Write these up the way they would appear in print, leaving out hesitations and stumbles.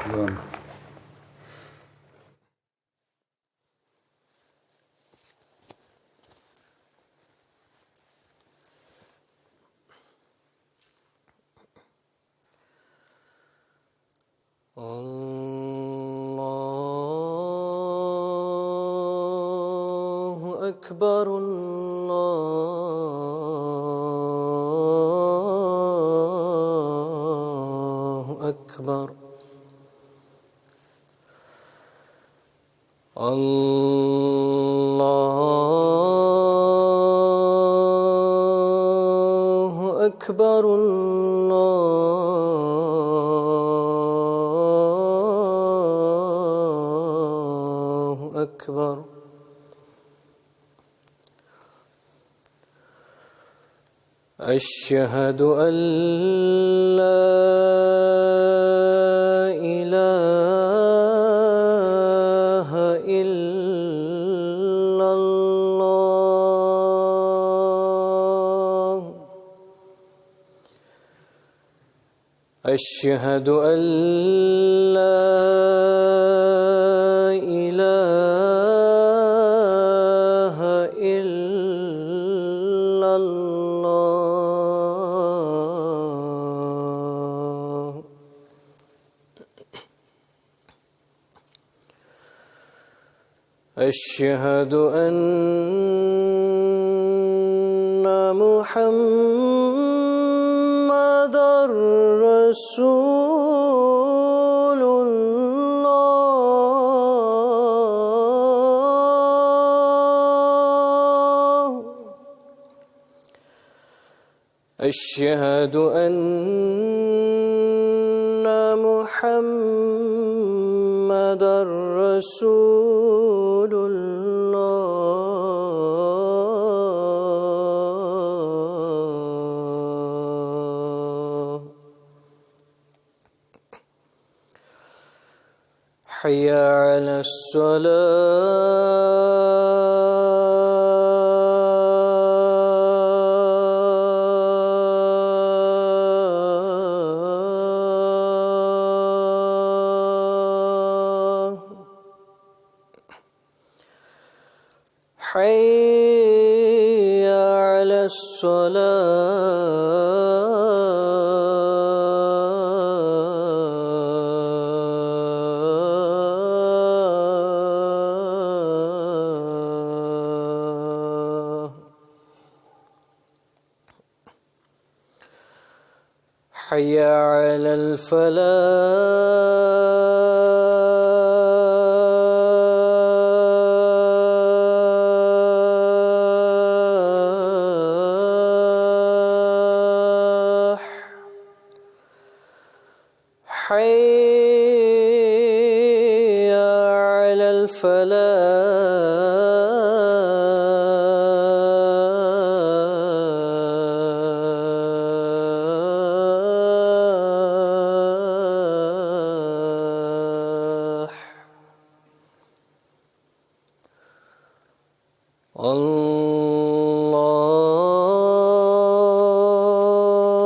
Done. الله أكبر الله أكبر الله أكبر الله أكبر أشهد أن لا إله إلا الله أشهد أن لا إله إلا الله أشهد أن محمدًا رسول الله أشهد أن محمدًا رسول الله حي على الصلاة حي على الصلاة حي على الفلاح حي على الفلاح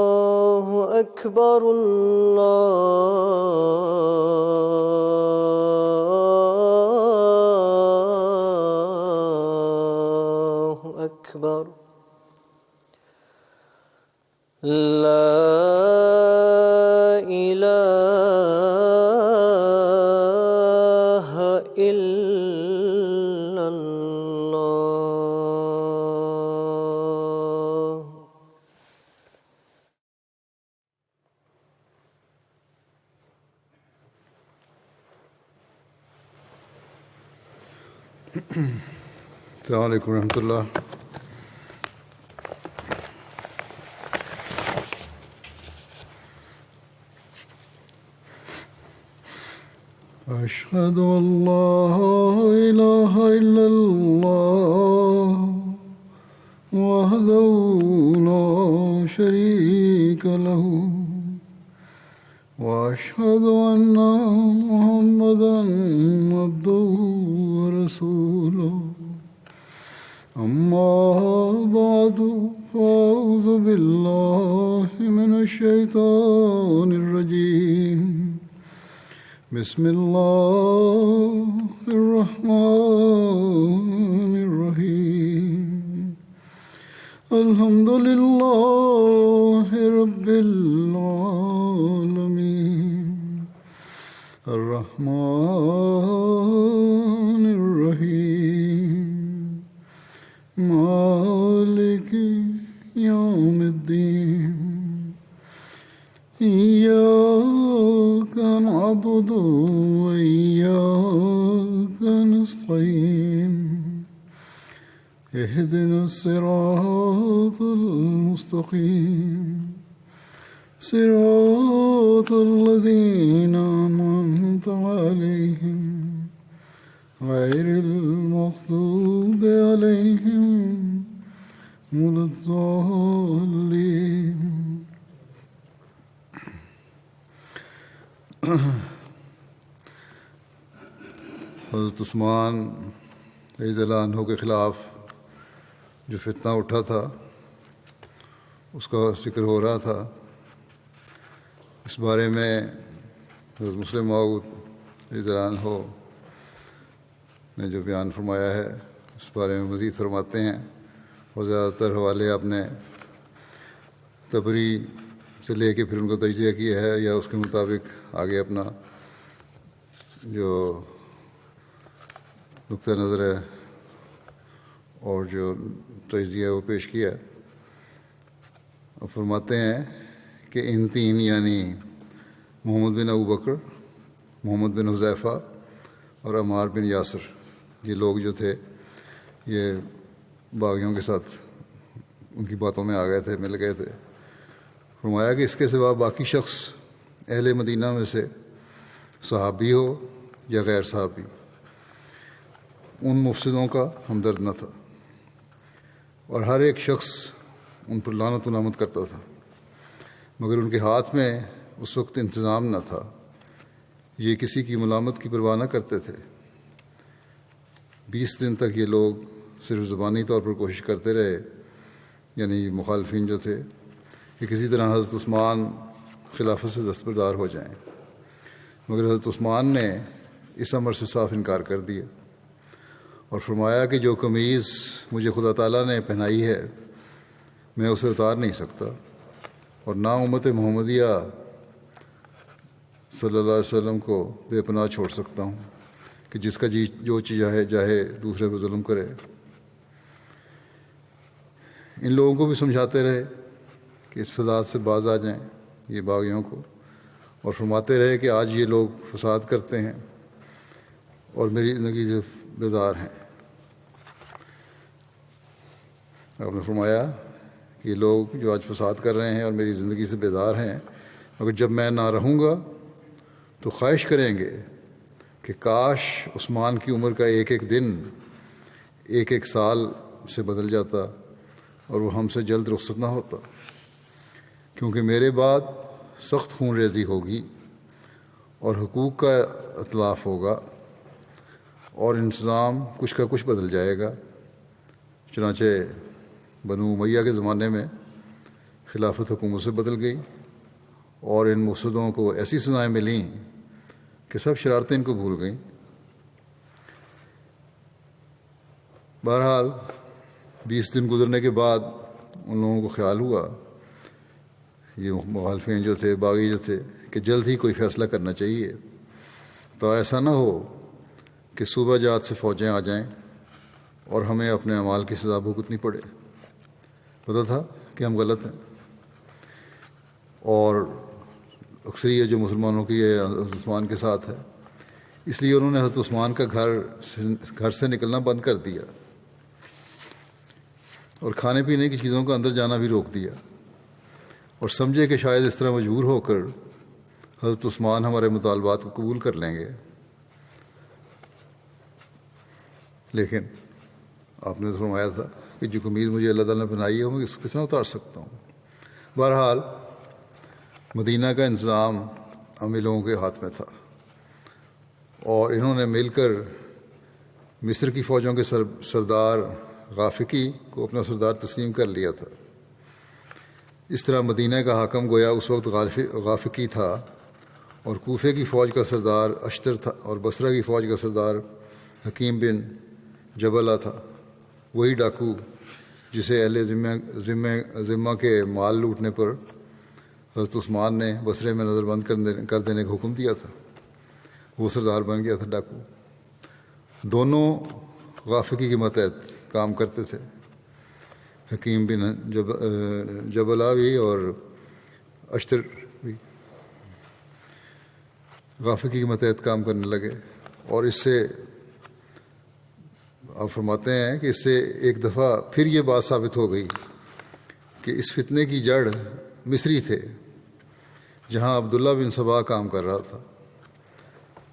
الله أكبر الله أكبر لا إله إلا الله السلام علیکم ورحمۃ اللہ. أشهد أن لا إله إلا الله وحده لا شريك له وأشهد أن محمدًا عبده ورسوله. أما بعد فأعوذ بالله من الشيطان الرجيم. بسم الله الرحمن الرحيم الحمد لله رب العالمين الرحمن الرحيم مالك يوم الدين إياك نعبد وإياك نستعين اهدنا الصراط المستقيم صراط الذين أنعمت عليهم غير المغضوب عليهم ولا الضالين. حضرت عثمان رضی اللہ عنہ کے خلاف جو فتنہ اٹھا تھا اس کا ذکر ہو رہا تھا. اس بارے میں حضرت مسلم موعود رضی اللہ عنہ نے جو بیان فرمایا ہے اس بارے میں مزید فرماتے ہیں، اور زیادہ تر حوالے آپ نے تبری سے لے کے پھر ان کو تجزیہ کیا ہے یا اس کے مطابق آگے اپنا جو نقطہ نظر ہے اور جو تجزیہ وہ پیش کیا. اور فرماتے ہیں کہ ان تین یعنی محمد بن ابو بکر، محمد بن حذیفہ اور عمار بن یاسر، یہ لوگ جو تھے یہ باغیوں کے ساتھ ان کی باتوں میں آ گئے تھے، مل گئے تھے. فرمایا کہ اس کے سوا باقی شخص اہل مدینہ میں سے صحابی ہو یا غیر صحابی، ان مفسدوں کا ہمدرد نہ تھا، اور ہر ایک شخص ان پر لعنت و نامت کرتا تھا، مگر ان کے ہاتھ میں اس وقت انتظام نہ تھا. یہ کسی کی ملامت کی پرواہ نہ کرتے تھے. 20 دن تک یہ لوگ صرف زبانی طور پر کوشش کرتے رہے، یعنی مخالفین جو تھے، کہ کسی طرح حضرت عثمان خلافت سے دستبردار ہو جائیں، مگر حضرت عثمان نے اس امر سے صاف انکار کر دیا اور فرمایا کہ جو قمیض مجھے خدا تعالیٰ نے پہنائی ہے میں اسے اتار نہیں سکتا، اور نہ امت محمدیہ صلی اللہ علیہ وسلم کو بے پناہ چھوڑ سکتا ہوں کہ جس کا جو چاہے دوسرے پر ظلم کرے. ان لوگوں کو بھی سمجھاتے رہے کہ اس فساد سے باز آ جائیں، یہ باغیوں کو، اور فرماتے رہے کہ آج یہ لوگ فساد کرتے ہیں اور میری زندگی سے بیزار ہیں. آپ نے فرمایا کہ یہ لوگ جو آج فساد کر رہے ہیں اور میری زندگی سے بیزار ہیں، مگر جب میں نہ رہوں گا تو خواہش کریں گے کہ کاش عثمان کی عمر کا ایک ایک دن ایک ایک سال سے بدل جاتا اور وہ ہم سے جلد رخصت نہ ہوتا، کیونکہ میرے بعد سخت خون ریزی ہوگی اور حقوق کا اطلاف ہوگا اور انتظام کچھ کا کچھ بدل جائے گا. چنانچہ بنو امیہ کے زمانے میں خلافت حکومت سے بدل گئی اور ان مفسدوں کو ایسی سزائیں ملیں کہ سب شرارتیں ان کو بھول گئیں. بہرحال 20 دن گزرنے کے بعد ان لوگوں کو خیال ہوا، یہ مخالفین جو تھے، باغی جو تھے، کہ جلد ہی کوئی فیصلہ کرنا چاہیے، تو ایسا نہ ہو کہ صوبہ جات سے فوجیں آ جائیں اور ہمیں اپنے اعمال کی سزا بھگتنی پڑے. پتہ تھا کہ ہم غلط ہیں، اور اکثریت جو مسلمانوں کی ہے حضرت عثمان کے ساتھ ہے، اس لیے انہوں نے حضرت عثمان کا گھر سے نکلنا بند کر دیا اور کھانے پینے کی چیزوں کا اندر جانا بھی روک دیا، اور سمجھے کہ شاید اس طرح مجبور ہو کر حضرت عثمان ہمارے مطالبات کو قبول کر لیں گے. لیکن آپ نے فرمایا تھا کہ جو قمیض مجھے اللہ تعالیٰ نے بنائی ہے میں اس کو کس طرح اتار سکتا ہوں. بہرحال مدینہ کا انتظام عامی لوگوں کے ہاتھ میں تھا، اور انہوں نے مل کر مصر کی فوجوں کے سردار غافقی کو اپنا سردار تسلیم کر لیا تھا. اس طرح مدینہ کا حاکم گویا اس وقت غافقی تھا، اور کوفے کی فوج کا سردار اشتر تھا، اور بصرہ کی فوج کا سردار حکیم بن جبلہ تھا، وہی ڈاکو جسے اہل ذمہ کے مال لوٹنے پر حضرت عثمان نے بصرے میں نظر بند کر دینے کا حکم دیا تھا، وہ سردار بن گیا تھا ڈاکو۔ دونوں غافقی کے ماتحت کام کرتے تھے، حکیم بن جبلہ بھی اور اشتر بھی غافقی کے ماتحت کام کرنے لگے، اور اس سے آپ فرماتے ہیں کہ اس سے ایک دفعہ پھر یہ بات ثابت ہو گئی کہ اس فتنے کی جڑ مصری تھے، جہاں عبداللہ بن سبا کام کر رہا تھا،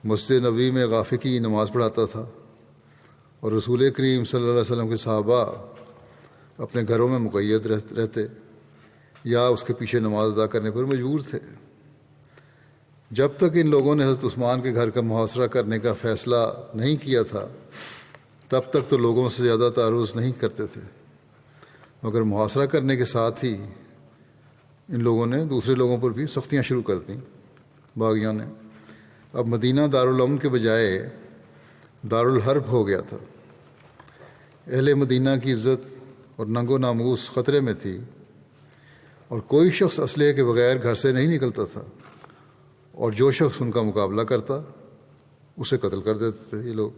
مسجد نبوی میں غافقی نماز پڑھاتا تھا، اور رسول کریم صلی اللہ علیہ وسلم کے صحابہ اپنے گھروں میں مقید رہتے یا اس کے پیچھے نماز ادا کرنے پر مجبور تھے۔ جب تک ان لوگوں نے حضرت عثمان کے گھر کا محاصرہ کرنے کا فیصلہ نہیں کیا تھا، تب تک تو لوگوں سے زیادہ تعرض نہیں کرتے تھے، مگر محاصرہ کرنے کے ساتھ ہی ان لوگوں نے دوسرے لوگوں پر بھی سختیاں شروع کر دیں، باغیوں نے۔ اب مدینہ دارالامن کے بجائے دارالحرب ہو گیا تھا۔ اہل مدینہ کی عزت اور ننگ و ناموس خطرے میں تھی، اور کوئی شخص اسلحے کے بغیر گھر سے نہیں نکلتا تھا، اور جو شخص ان کا مقابلہ کرتا اسے قتل کر دیتے تھے یہ لوگ۔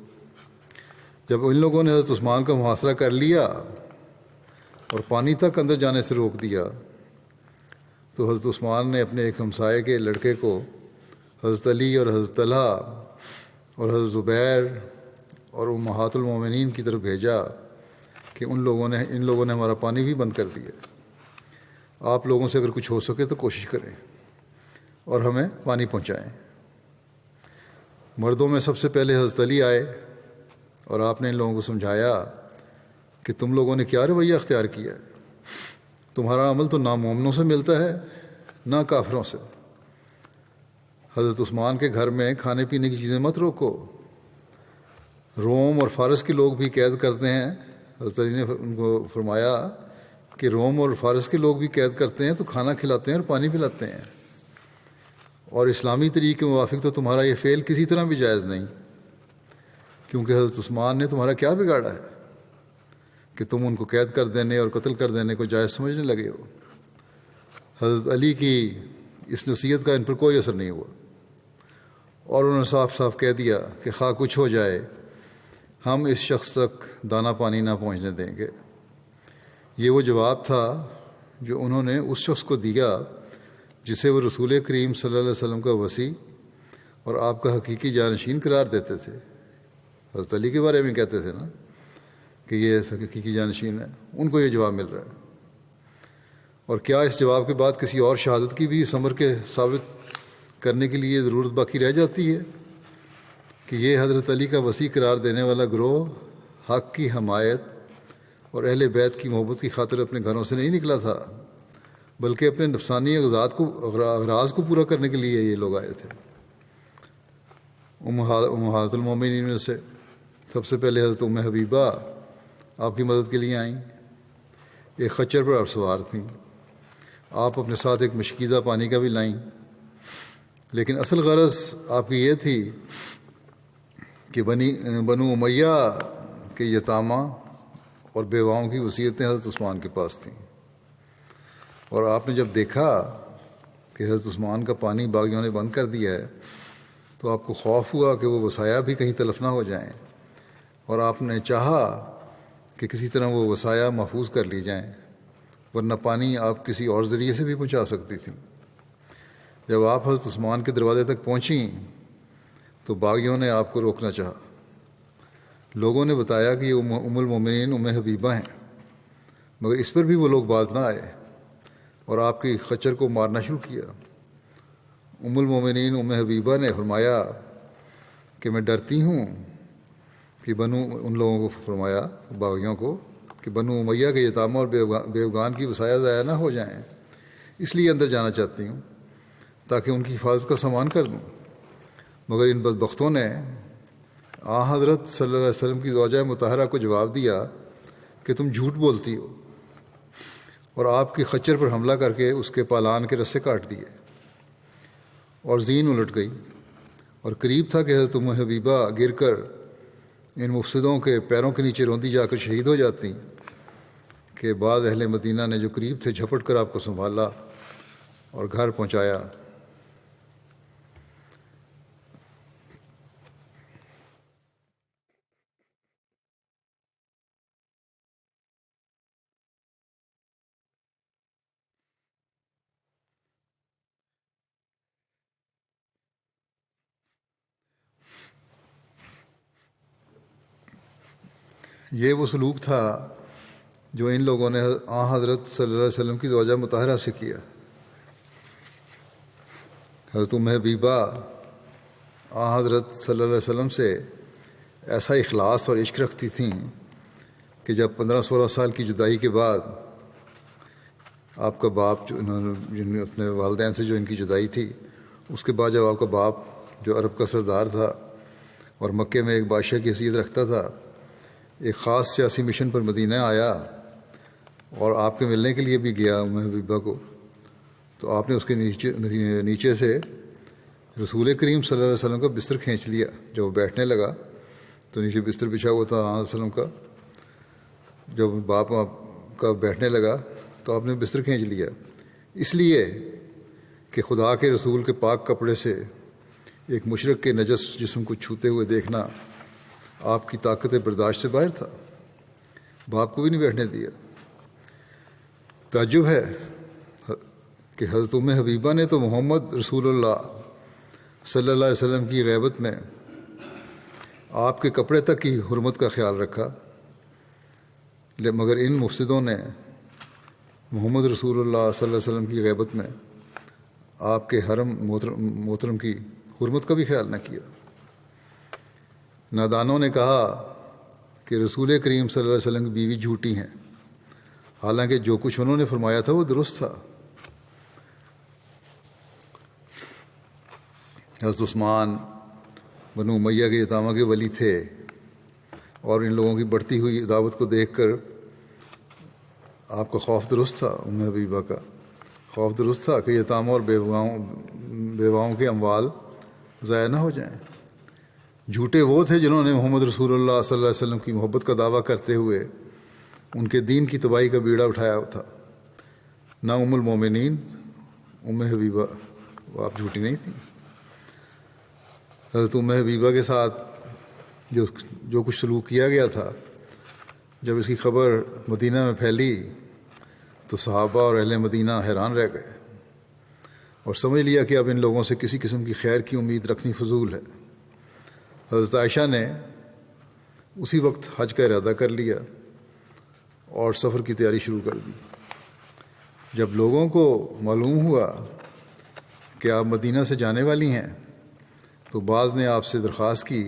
جب ان لوگوں نے حضرت عثمان کا محاصرہ کر لیا اور پانی تک اندر جانے سے روک دیا، تو حضرت عثمان نے اپنے ایک ہمسائے کے لڑکے کو حضرت علی اور حضرت طلحہ اور حضرت زبیر اور امہات المومنین کی طرف بھیجا کہ ان لوگوں نے ہمارا پانی بھی بند کر دیا، آپ لوگوں سے اگر کچھ ہو سکے تو کوشش کریں اور ہمیں پانی پہنچائیں۔ مردوں میں سب سے پہلے حضرت علی آئے، اور آپ نے ان لوگوں کو سمجھایا کہ تم لوگوں نے کیا رویہ اختیار کیا ہے، تمہارا عمل تو نامومنوں سے ملتا ہے نہ کافروں سے۔ حضرت عثمان کے گھر میں کھانے پینے کی چیزیں مت روکو، روم اور فارس کے لوگ بھی قید کرتے ہیں۔ حضرت علی نے ان کو فرمایا کہ روم اور فارس کے لوگ بھی قید کرتے ہیں تو کھانا کھلاتے ہیں اور پانی پلاتے ہیں، اور اسلامی طریقے کے موافق تو تمہارا یہ فعل کسی طرح بھی جائز نہیں، کیونکہ حضرت عثمان نے تمہارا کیا بگاڑا ہے کہ تم ان کو قید کر دینے اور قتل کر دینے کو جائز سمجھنے لگے ہو۔ حضرت علی کی اس نصیحت کا ان پر کوئی اثر نہیں ہوا، اور انہوں نے صاف صاف کہہ دیا کہ خواہ کچھ ہو جائے ہم اس شخص تک دانہ پانی نہ پہنچنے دیں گے۔ یہ وہ جواب تھا جو انہوں نے اس شخص کو دیا جسے وہ رسول کریم صلی اللہ علیہ وسلم کا وصی اور آپ کا حقیقی جانشین قرار دیتے تھے۔ حضرت علی کے بارے میں کہتے تھے نا کہ یہ حقیقی جانشین ہے، ان کو یہ جواب مل رہا ہے۔ اور کیا اس جواب کے بعد کسی اور شہادت کی بھی ثمر کے ثابت کرنے کے لیے ضرورت باقی رہ جاتی ہے کہ یہ حضرت علی کا وصی قرار دینے والا گروہ حق کی حمایت اور اہل بیت کی محبت کی خاطر اپنے گھروں سے نہیں نکلا تھا، بلکہ اپنے نفسانی اغراض کو پورا کرنے کے لیے یہ لوگ آئے تھے۔ امہات المومنین میں سے سب سے پہلے حضرت ام حبیبہ آپ کی مدد کے لیے آئیں، ایک خچر پر آپ سوار تھیں، آپ اپنے ساتھ ایک مشکیزہ پانی کا بھی لائیں، لیکن اصل غرض آپ کی یہ تھی کہ بنو امیہ کے یتامہ اور بیواؤں کی وصیتیں حضرت عثمان کے پاس تھیں، اور آپ نے جب دیکھا کہ حضرت عثمان کا پانی باغیوں نے بند کر دیا ہے تو آپ کو خوف ہوا کہ وہ وصایا بھی کہیں تلف نہ ہو جائیں، اور آپ نے چاہا کہ کسی طرح وہ وصایا محفوظ کر لی جائیں، ورنہ پانی آپ کسی اور ذریعے سے بھی پہنچا سکتی تھی۔ جب آپ حضرت عثمان کے دروازے تک پہنچیں تو باغیوں نے آپ کو روکنا چاہا۔ لوگوں نے بتایا کہ یہ ام المومنین ام حبیبہ ہیں، مگر اس پر بھی وہ لوگ باز نہ آئے اور آپ کی خچر کو مارنا شروع کیا۔ ام المومنین ام حبیبہ نے فرمایا کہ میں ڈرتی ہوں کہ ان لوگوں کو فرمایا باغیوں کو کہ بنو امیہ کے یتامہ اور بیوگان کی وصایا ضائع نہ ہو جائیں، اس لیے اندر جانا چاہتی ہوں تاکہ ان کی حفاظت کا سامان کر دوں، مگر ان بدبختوں نے حضرت صلی اللہ علیہ وسلم کی زوجہ مطہرہ کو جواب دیا کہ تم جھوٹ بولتی ہو، اور آپ کی خچر پر حملہ کر کے اس کے پالان کے رسے کاٹ دیے، اور زین الٹ گئی، اور قریب تھا کہ حضرت ام حبیبہ گر کر ان مفسدوں کے پیروں کے نیچے روندی جا کر شہید ہو جاتی کہ بعض اہل مدینہ نے جو قریب تھے جھپٹ کر آپ کو سنبھالا اور گھر پہنچایا۔ یہ وہ سلوک تھا جو ان لوگوں نے حضرت صلی اللہ علیہ وسلم کی زوجہ مطہرہ سے کیا۔ حضرت ام حبیبہ حضرت صلی اللہ علیہ وسلم سے ایسا اخلاص اور عشق رکھتی تھیں کہ جب 15-16 سال کی جدائی کے بعد آپ کا باپ جو جن میں اپنے والدین سے جو ان کی جدائی تھی، اس کے بعد جب آپ کا باپ جو عرب کا سردار تھا اور مکے میں ایک بادشاہ کی حیثیت رکھتا تھا، ایک خاص سیاسی مشن پر مدینہ آیا اور آپ کے ملنے کے لیے بھی گیا ام حبیبہ کو، تو آپ نے اس کے نیچے سے رسول کریم صلی اللہ علیہ وسلم کا بستر کھینچ لیا۔ جب وہ بیٹھنے لگا تو نیچے بستر بچھا ہوا تھا علیہ وسلم کا، جب باپ کا بیٹھنے لگا تو آپ نے بستر کھینچ لیا، اس لیے کہ خدا کے رسول کے پاک کپڑے سے ایک مشرک کے نجس جسم کو چھوتے ہوئے دیکھنا آپ کی طاقت برداشت سے باہر تھا۔ باپ کو بھی نہیں بیٹھنے دیا۔ تعجب ہے کہ حضرت ام حبیبہ نے تو محمد رسول اللہ صلی اللہ علیہ وسلم کی غیبت میں آپ کے کپڑے تک کی حرمت کا خیال رکھا، مگر ان مفسدوں نے محمد رسول اللہ صلی اللہ علیہ وسلم کی غیبت میں آپ کے حرم محترم کی حرمت کا بھی خیال نہ کیا۔ نادانوں نے کہا کہ رسول کریم صلی اللہ علیہ وسلم کی بیوی جھوٹی ہیں، حالانکہ جو کچھ انہوں نے فرمایا تھا وہ درست تھا۔ حضرت عثمان بنو امیہ کے یتامہ کے ولی تھے، اور ان لوگوں کی بڑھتی ہوئی عداوت کو دیکھ کر آپ کا خوف درست تھا، ام حبیبہ کا خوف درست تھا کہ یتاموں اور بیواؤں کے اموال ضائع نہ ہو جائیں۔ جھوٹے وہ تھے جنہوں نے محمد رسول اللہ صلی اللہ علیہ وسلم کی محبت کا دعویٰ کرتے ہوئے ان کے دین کی تباہی کا بیڑا اٹھایا تھا۔ نہ ام المومنین ام حبیبہ، وہ آپ جھوٹی نہیں تھیں۔ حضرت ام حبیبہ کے ساتھ جو کچھ سلوک کیا گیا تھا، جب اس کی خبر مدینہ میں پھیلی تو صحابہ اور اہل مدینہ حیران رہ گئے اور سمجھ لیا کہ اب ان لوگوں سے کسی قسم کی خیر کی امید رکھنی فضول ہے۔ حضرت عائشہ نے اسی وقت حج کا ارادہ کر لیا اور سفر کی تیاری شروع کر دی۔ جب لوگوں کو معلوم ہوا کہ آپ مدینہ سے جانے والی ہیں تو بعض نے آپ سے درخواست کی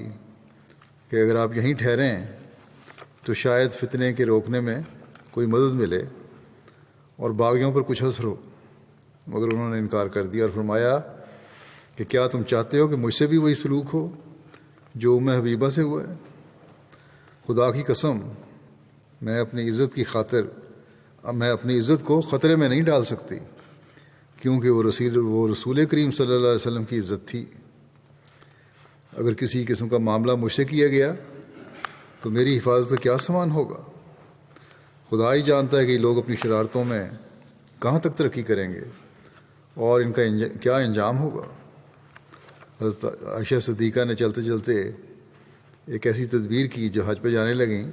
کہ اگر آپ یہیں ٹھہریں تو شاید فتنے کے روکنے میں کوئی مدد ملے اور باغیوں پر کچھ اثر ہو، مگر انہوں نے انکار کر دیا اور فرمایا کہ کیا تم چاہتے ہو کہ مجھ سے بھی وہی سلوک ہو جو ام حبیبہ سے ہوا ہے؟ خدا کی قسم، میں اپنی عزت کو خطرے میں نہیں ڈال سکتی، کیونکہ وہ رسول کریم صلی اللہ علیہ وسلم کی عزت تھی۔ اگر کسی قسم کا معاملہ مجھ سے کیا گیا تو میری حفاظت کا کیا سامان ہوگا؟ خدا ہی جانتا ہے کہ یہ لوگ اپنی شرارتوں میں کہاں تک ترقی کریں گے اور ان کا کیا انجام ہوگا۔ حضرت عائشہ صدیقہ نے چلتے چلتے ایک ایسی تدبیر کی، جو حج پہ جانے لگیں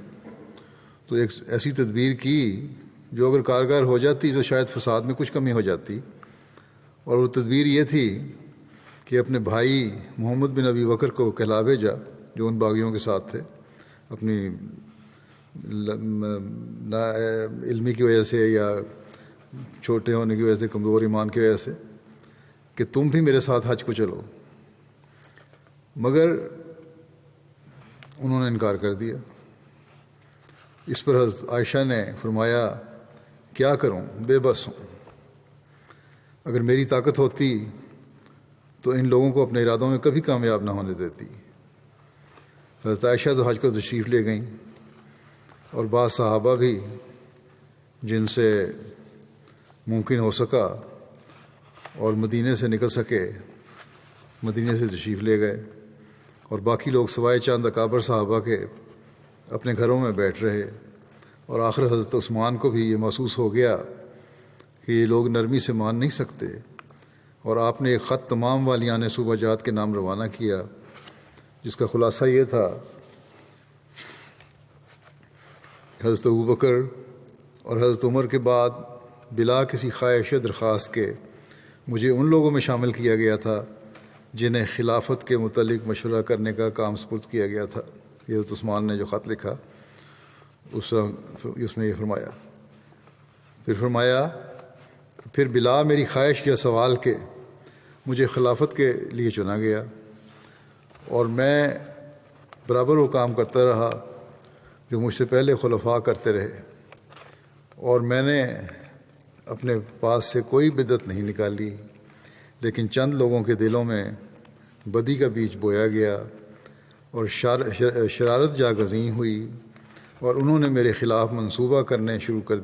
تو ایک ایسی تدبیر کی جو اگر کارگر ہو جاتی تو شاید فساد میں کچھ کمی ہو جاتی، اور وہ تدبیر یہ تھی کہ اپنے بھائی محمد بن ابی بکر کو کہلا بھیجا جو ان باغیوں کے ساتھ تھے، اپنی علمی کی وجہ سے یا چھوٹے ہونے کی وجہ سے، کمزور ایمان کی وجہ سے، کہ تم بھی میرے ساتھ حج کو چلو، مگر انہوں نے انکار کر دیا۔ اس پر حضرت عائشہ نے فرمایا کیا کروں، بے بس ہوں، اگر میری طاقت ہوتی تو ان لوگوں کو اپنے ارادوں میں کبھی کامیاب نہ ہونے دیتی۔ حضرت عائشہ تو حج کو تشریف لے گئیں، اور بعض صحابہ بھی جن سے ممکن ہو سکا اور مدینے سے نکل سکے مدینے سے تشریف لے گئے، اور باقی لوگ سوائے چند اکابر صحابہ کے اپنے گھروں میں بیٹھ رہے، اور آخر حضرت عثمان کو بھی یہ محسوس ہو گیا کہ یہ لوگ نرمی سے مان نہیں سکتے، اور آپ نے ایک خط تمام والیان صوبہ جات کے نام روانہ کیا، جس کا خلاصہ یہ تھا: حضرت ابوبکر اور حضرت عمر کے بعد بلا کسی خواہش درخواست کے مجھے ان لوگوں میں شامل کیا گیا تھا جنہیں خلافت کے متعلق مشورہ کرنے کا کام سپرد کیا گیا تھا۔ یہ حضرت عثمان نے جو خط لکھا اس میں یہ فرمایا۔ پھر بلا میری خواہش یا سوال کے مجھے خلافت کے لیے چنا گیا، اور میں برابر وہ کام کرتا رہا جو مجھ سے پہلے خلفاء کرتے رہے، اور میں نے اپنے پاس سے کوئی بدعت نہیں نکالی، لیکن چند لوگوں کے دلوں میں بدی کا بیج بویا گیا اور شرارت جاگزیں ہوئی، اور انہوں نے میرے خلاف منصوبے کرنے شروع کر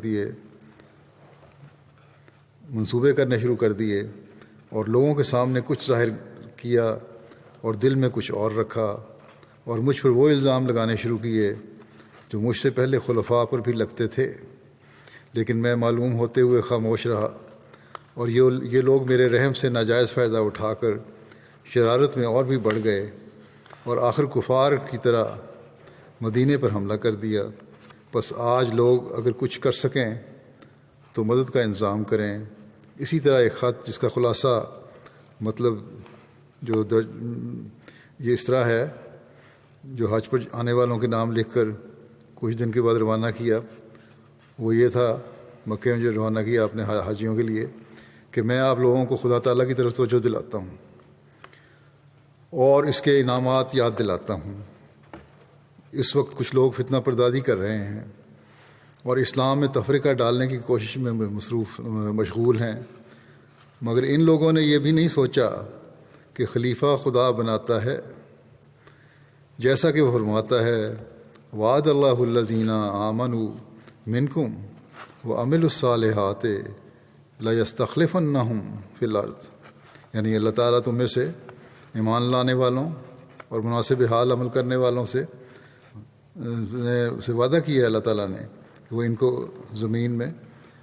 دیے اور لوگوں کے سامنے کچھ ظاہر کیا اور دل میں کچھ اور رکھا، اور مجھ پر وہ الزام لگانے شروع کیے جو مجھ سے پہلے خلفاء پر بھی لگتے تھے، لیکن میں معلوم ہوتے ہوئے خاموش رہا، اور یہ لوگ میرے رحم سے ناجائز فائدہ اٹھا کر شرارت میں اور بھی بڑھ گئے، اور آخر کفار کی طرح مدینے پر حملہ کر دیا۔ بس آج لوگ اگر کچھ کر سکیں تو مدد کا انتظام کریں۔ اسی طرح ایک خط جس کا خلاصہ مطلب یہ اس طرح ہے، جو حج پر آنے والوں کے نام لکھ کر کچھ دن کے بعد روانہ کیا، وہ یہ تھا، مکے میں جو روانہ کیا اپنے حاجیوں کے لیے، کہ میں آپ لوگوں کو خدا تعالیٰ کی طرف توجہ دلاتا ہوں اور اس کے انعامات یاد دلاتا ہوں۔ اس وقت کچھ لوگ فتنہ پردازی کر رہے ہیں اور اسلام میں تفرقہ ڈالنے کی کوشش میں مشغول ہیں، مگر ان لوگوں نے یہ بھی نہیں سوچا کہ خلیفہ خدا بناتا ہے، جیسا کہ وہ فرماتا ہے: وعد اللہ الذین آمنوا منکم وعملوا الصالحات لیستخلفنہم فی الارض، یعنی اللہ تعالیٰ تم میں سے ایمان لانے والوں اور مناسب حال عمل کرنے والوں سے وعدہ کیا ہے اللہ تعالیٰ نے کہ وہ ان کو زمین میں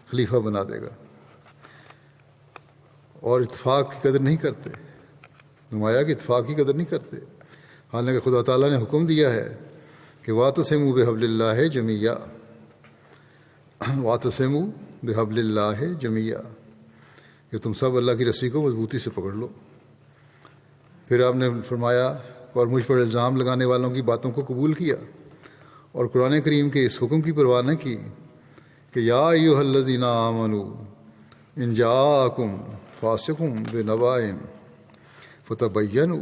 خلیفہ بنا دے گا، اور اتفاق کی قدر نہیں کرتے۔ نمایا کہ اتفاق کی قدر نہیں کرتے، حالانکہ خدا تعالیٰ نے حکم دیا ہے کہ واعتصموا بحبل اللہ جمیعا، واعتصموا بحبل اللہ جمیعا، کہ تم سب اللہ کی رسی کو مضبوطی سے پکڑ لو۔ پھر آپ نے فرمایا: اور مجھ پر الزام لگانے والوں کی باتوں کو قبول کیا اور قرآن کریم کے اس حکم کی پرواہ نہ کی کہ یا ایھا الذین آمنوا ان جاءکم فاسق بنبأ فتبینوا،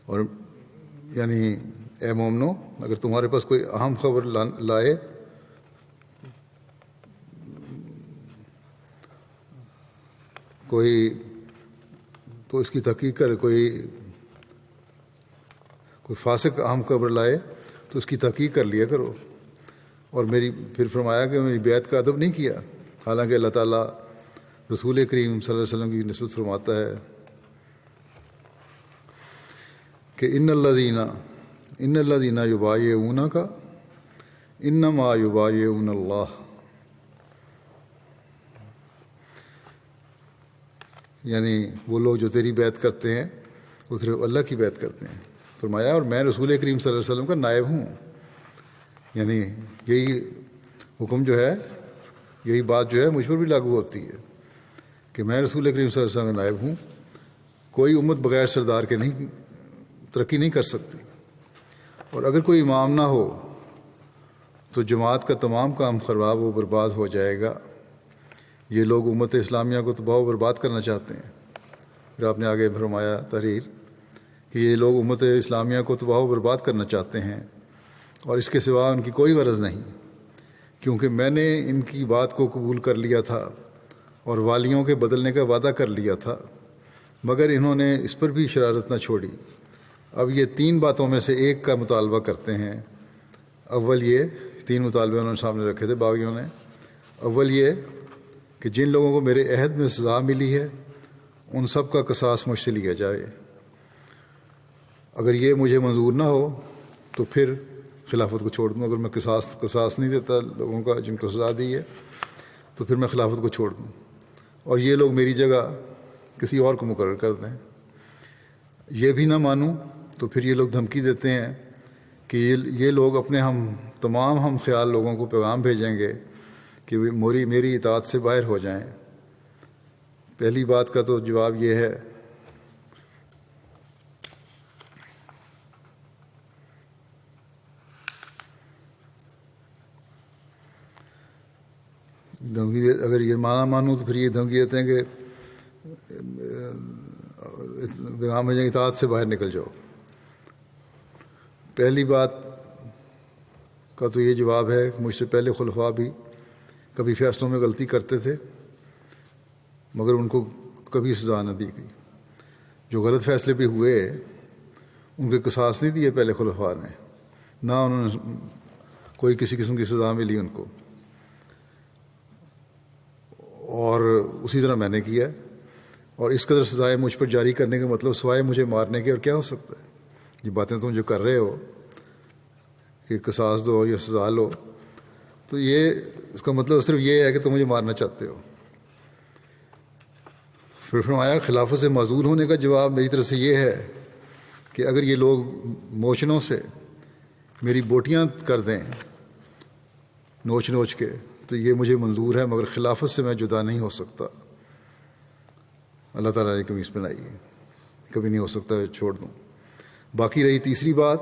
اور یعنی اے مومنو، اگر تمہارے پاس کوئی اہم خبر لائے تو اس کی تحقیق کرے، کوئی فاسق اہم خبر لائے تو اس کی تحقیق کر لیا کرو۔ اور پھر فرمایا کہ میری بیعت کا ادب نہیں کیا، حالانکہ اللہ تعالیٰ رسول کریم صلی اللہ علیہ وسلم کی نسبت فرماتا ہے کہ ان الذین یبایعونک انما یبایعون اللہ، یعنی وہ لوگ جو تیری بیعت کرتے ہیں وہ صرف اللہ کی بیعت کرتے ہیں۔ فرمایا: اور میں رسول کریم صلی اللہ علیہ وسلم کا نائب ہوں، یعنی یہی حکم جو ہے، یہی بات جو ہے مجھ پر بھی لاگو ہوتی ہے کہ میں رسول کریم صلی اللہ علیہ وسلم کا نائب ہوں۔ کوئی امت بغیر سردار کے ترقی نہیں کر سکتی، اور اگر کوئی امام نہ ہو تو جماعت کا تمام کام خراب و برباد ہو جائے گا۔ یہ لوگ امت اسلامیہ کو تباہ و برباد کرنا چاہتے ہیں۔ پھر آپ نے آگے فرمایا تحریر کہ یہ لوگ امت اسلامیہ کو تباہ و برباد کرنا چاہتے ہیں، اور اس کے سوا ان کی کوئی غرض نہیں، کیونکہ میں نے ان کی بات کو قبول کر لیا تھا اور والیوں کے بدلنے کا وعدہ کر لیا تھا، مگر انہوں نے اس پر بھی شرارت نہ چھوڑی۔ اب یہ 3 باتوں میں سے ایک کا مطالبہ کرتے ہیں۔ اول یہ 3 مطالبے انہوں نے سامنے رکھے تھے باغیوں نے۔ اول یہ کہ جن لوگوں کو میرے عہد میں سزا ملی ہے ان سب کا قصاص مجھ سے لیا جائے۔ اگر یہ مجھے منظور نہ ہو تو پھر خلافت کو چھوڑ دوں۔ اگر میں قصاص نہیں دیتا لوگوں کا جن کو سزا دی ہے تو پھر میں خلافت کو چھوڑ دوں اور یہ لوگ میری جگہ کسی اور کو مقرر کر دیں۔ یہ بھی نہ مانوں تو پھر یہ لوگ دھمکی دیتے ہیں کہ یہ لوگ اپنے تمام ہم خیال لوگوں کو پیغام بھیجیں گے کہ میری اطاعت سے باہر ہو جائیں۔ پہلی بات کا تو جواب یہ ہے اگر یہ مانوں تو پھر یہ دھمکی دیتے ہیں کہ پیغام بھیجیں اطاعت سے باہر نکل جاؤ۔ پہلی بات کا تو یہ جواب ہے کہ مجھ سے پہلے خلفاء بھی کبھی فیصلوں میں غلطی کرتے تھے مگر ان کو کبھی سزا نہ دی گئی۔ جو غلط فیصلے بھی ہوئے ان کے قصاص نہیں دیے پہلے خلفاء نے، نہ انہوں نے کوئی کسی قسم کی سزا ملی ان کو، اور اسی طرح میں نے کیا۔ اور اس قدر سزائیں مجھ پر جاری کرنے کا مطلب سوائے مجھے مارنے کے اور کیا ہو سکتا ہے؟ یہ باتیں تم جو کر رہے ہو کہ قصاص دو یا سزا لو، تو یہ اس کا مطلب صرف یہ ہے کہ تم مجھے مارنا چاہتے ہو۔ پھر فرمایا خلافت سے معزول ہونے کا جواب میری طرف سے یہ ہے کہ اگر یہ لوگ موچنوں سے میری بوٹیاں کر دیں نوچ نوچ کے تو یہ مجھے منظور ہے، مگر خلافت سے میں جدا نہیں ہو سکتا۔ اللہ تعالیٰ نے قمیص بنائی ہے، کبھی نہیں ہو سکتا چھوڑ دوں۔ باقی رہی تیسری بات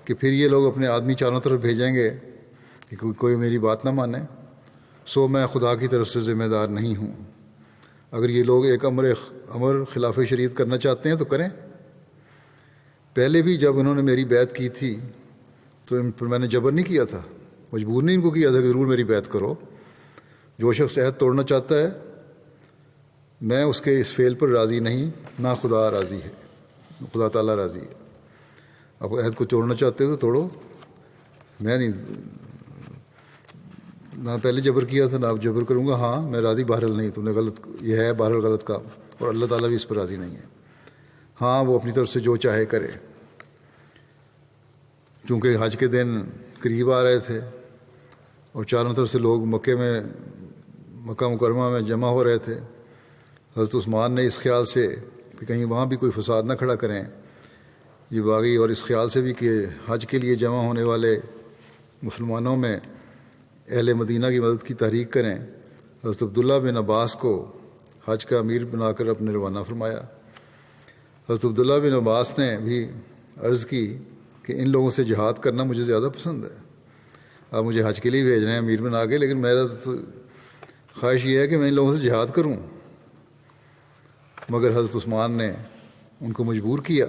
کہ پھر یہ لوگ اپنے آدمی چاروں طرف بھیجیں گے کہ کوئی میری بات نہ مانے، سو میں خدا کی طرف سے ذمہ دار نہیں ہوں۔ اگر یہ لوگ ایک امر خلاف شریعت کرنا چاہتے ہیں تو کریں۔ پہلے بھی جب انہوں نے میری بیعت کی تھی تو ان پر میں نے جبر نہیں کیا تھا، مجبور نہیں ان کو کیا تھا کہ ضرور میری بیعت کرو۔ جو شخص عہد توڑنا چاہتا ہے میں اس کے اس فعل پر راضی نہیں، نہ خدا راضی ہے، خدا تعالیٰ راضی ہے۔ اب عہد کو توڑنا چاہتے تو توڑو، میں نہیں، نہ پہلے جبر کیا تھا نہ اب جبر کروں گا۔ ہاں میں راضی بہرحال نہیں، تم نے غلط، یہ ہے بہرحال غلط کام، اور اللہ تعالیٰ بھی اس پر راضی نہیں ہے۔ ہاں وہ اپنی طرف سے جو چاہے کرے۔ چونکہ حج کے دن قریب آ رہے تھے اور چاروں طرف سے لوگ مکہ مکرمہ میں جمع ہو رہے تھے، حضرت عثمان نے اس خیال سے کہ کہیں وہاں بھی کوئی فساد نہ کھڑا کریں یہ باغی، اور اس خیال سے بھی کہ حج کے لیے جمع ہونے والے مسلمانوں میں اہل مدینہ کی مدد کی تحریک کریں، حضرت عبداللہ بن عباس کو حج کا امیر بنا کر اپنے روانہ فرمایا۔ حضرت عبداللہ بن عباس نے بھی عرض کی کہ ان لوگوں سے جہاد کرنا مجھے زیادہ پسند ہے۔ آپ مجھے حج کے لیے بھیج رہے ہیں امیر بنا کے، لیکن میرا خواہش یہ ہے کہ میں ان لوگوں سے جہاد کروں۔ مگر حضرت عثمان نے ان کو مجبور کیا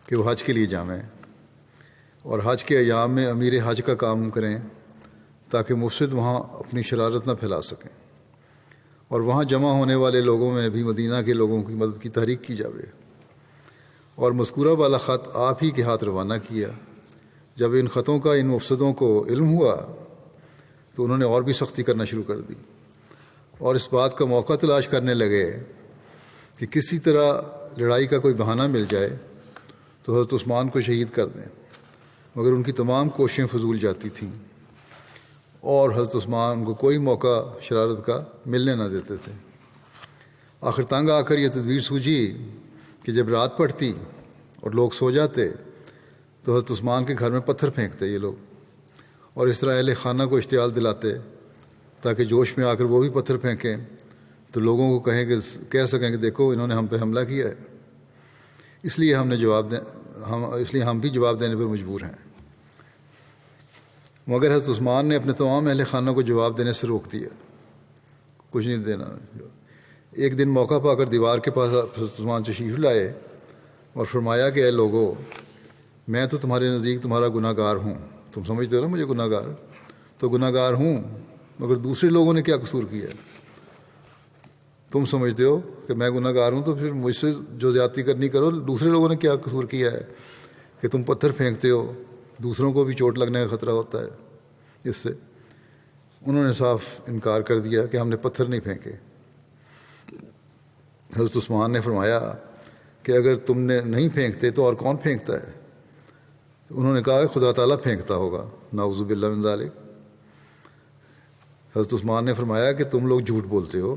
کہ وہ حج کے لیے جامیں اور حج کے ایام میں امیر حج کا کام کریں تاکہ مفسد وہاں اپنی شرارت نہ پھیلا سکیں، اور وہاں جمع ہونے والے لوگوں میں بھی مدینہ کے لوگوں کی مدد کی تحریک کی جاوے۔ اور مذکورہ والا خط آپ ہی کے ہاتھ روانہ کیا۔ جب ان خطوں کا ان مفسدوں کو علم ہوا تو انہوں نے اور بھی سختی کرنا شروع کر دی اور اس بات کا موقع تلاش کرنے لگے کہ کسی طرح لڑائی کا کوئی بہانہ مل جائے تو حضرت عثمان کو شہید کر دیں، مگر ان کی تمام کوششیں فضول جاتی تھیں اور حضرت عثمان کو کوئی موقع شرارت کا ملنے نہ دیتے تھے۔ آخر تنگ آ کر یہ تدبیر سوجھی کہ جب رات پڑتی اور لوگ سو جاتے تو حضرت عثمان کے گھر میں پتھر پھینکتے یہ لوگ، اور اس طرح اہل خانہ کو اشتعال دلاتے تاکہ جوش میں آ کر وہ بھی پتھر پھینکیں تو لوگوں کو کہہ سکیں کہ دیکھو انہوں نے ہم پہ حملہ کیا ہے۔ اس لیے ہم بھی جواب دینے پر مجبور ہیں۔ مگر حضرت عثمان نے اپنے تمام اہل خانہ کو جواب دینے سے روک دیا، کچھ نہیں دینا۔ ایک دن موقع پا کر دیوار کے پاس حضرت عثمان تشریف لائے اور فرمایا کہ اے لوگو، میں تو تمہارے نزدیک تمہارا گناہ گار ہوں، تم سمجھتے ہو نا مجھے گناہ گار، تو گناہ گار ہوں، مگر دوسرے لوگوں نے کیا قصور کیا ہے؟ تم سمجھتے ہو کہ میں گناہ گار ہوں تو پھر مجھ سے جو زیادتی کرنی کرو، دوسرے لوگوں نے کیا قصور کیا ہے کہ تم پتھر پھینکتے ہو، دوسروں کو بھی چوٹ لگنے کا خطرہ ہوتا ہے اس سے۔ انہوں نے صاف انکار کر دیا کہ ہم نے پتھر نہیں پھینکے۔ حضرت عثمان نے فرمایا کہ اگر تم نے نہیں پھینکتے تو اور کون پھینکتا ہے؟ تو انہوں نے کہا کہ خدا تعالیٰ پھینکتا ہوگا، نعوذ باللہ من ذالک۔ حضرت عثمان نے فرمایا کہ تم لوگ جھوٹ بولتے ہو،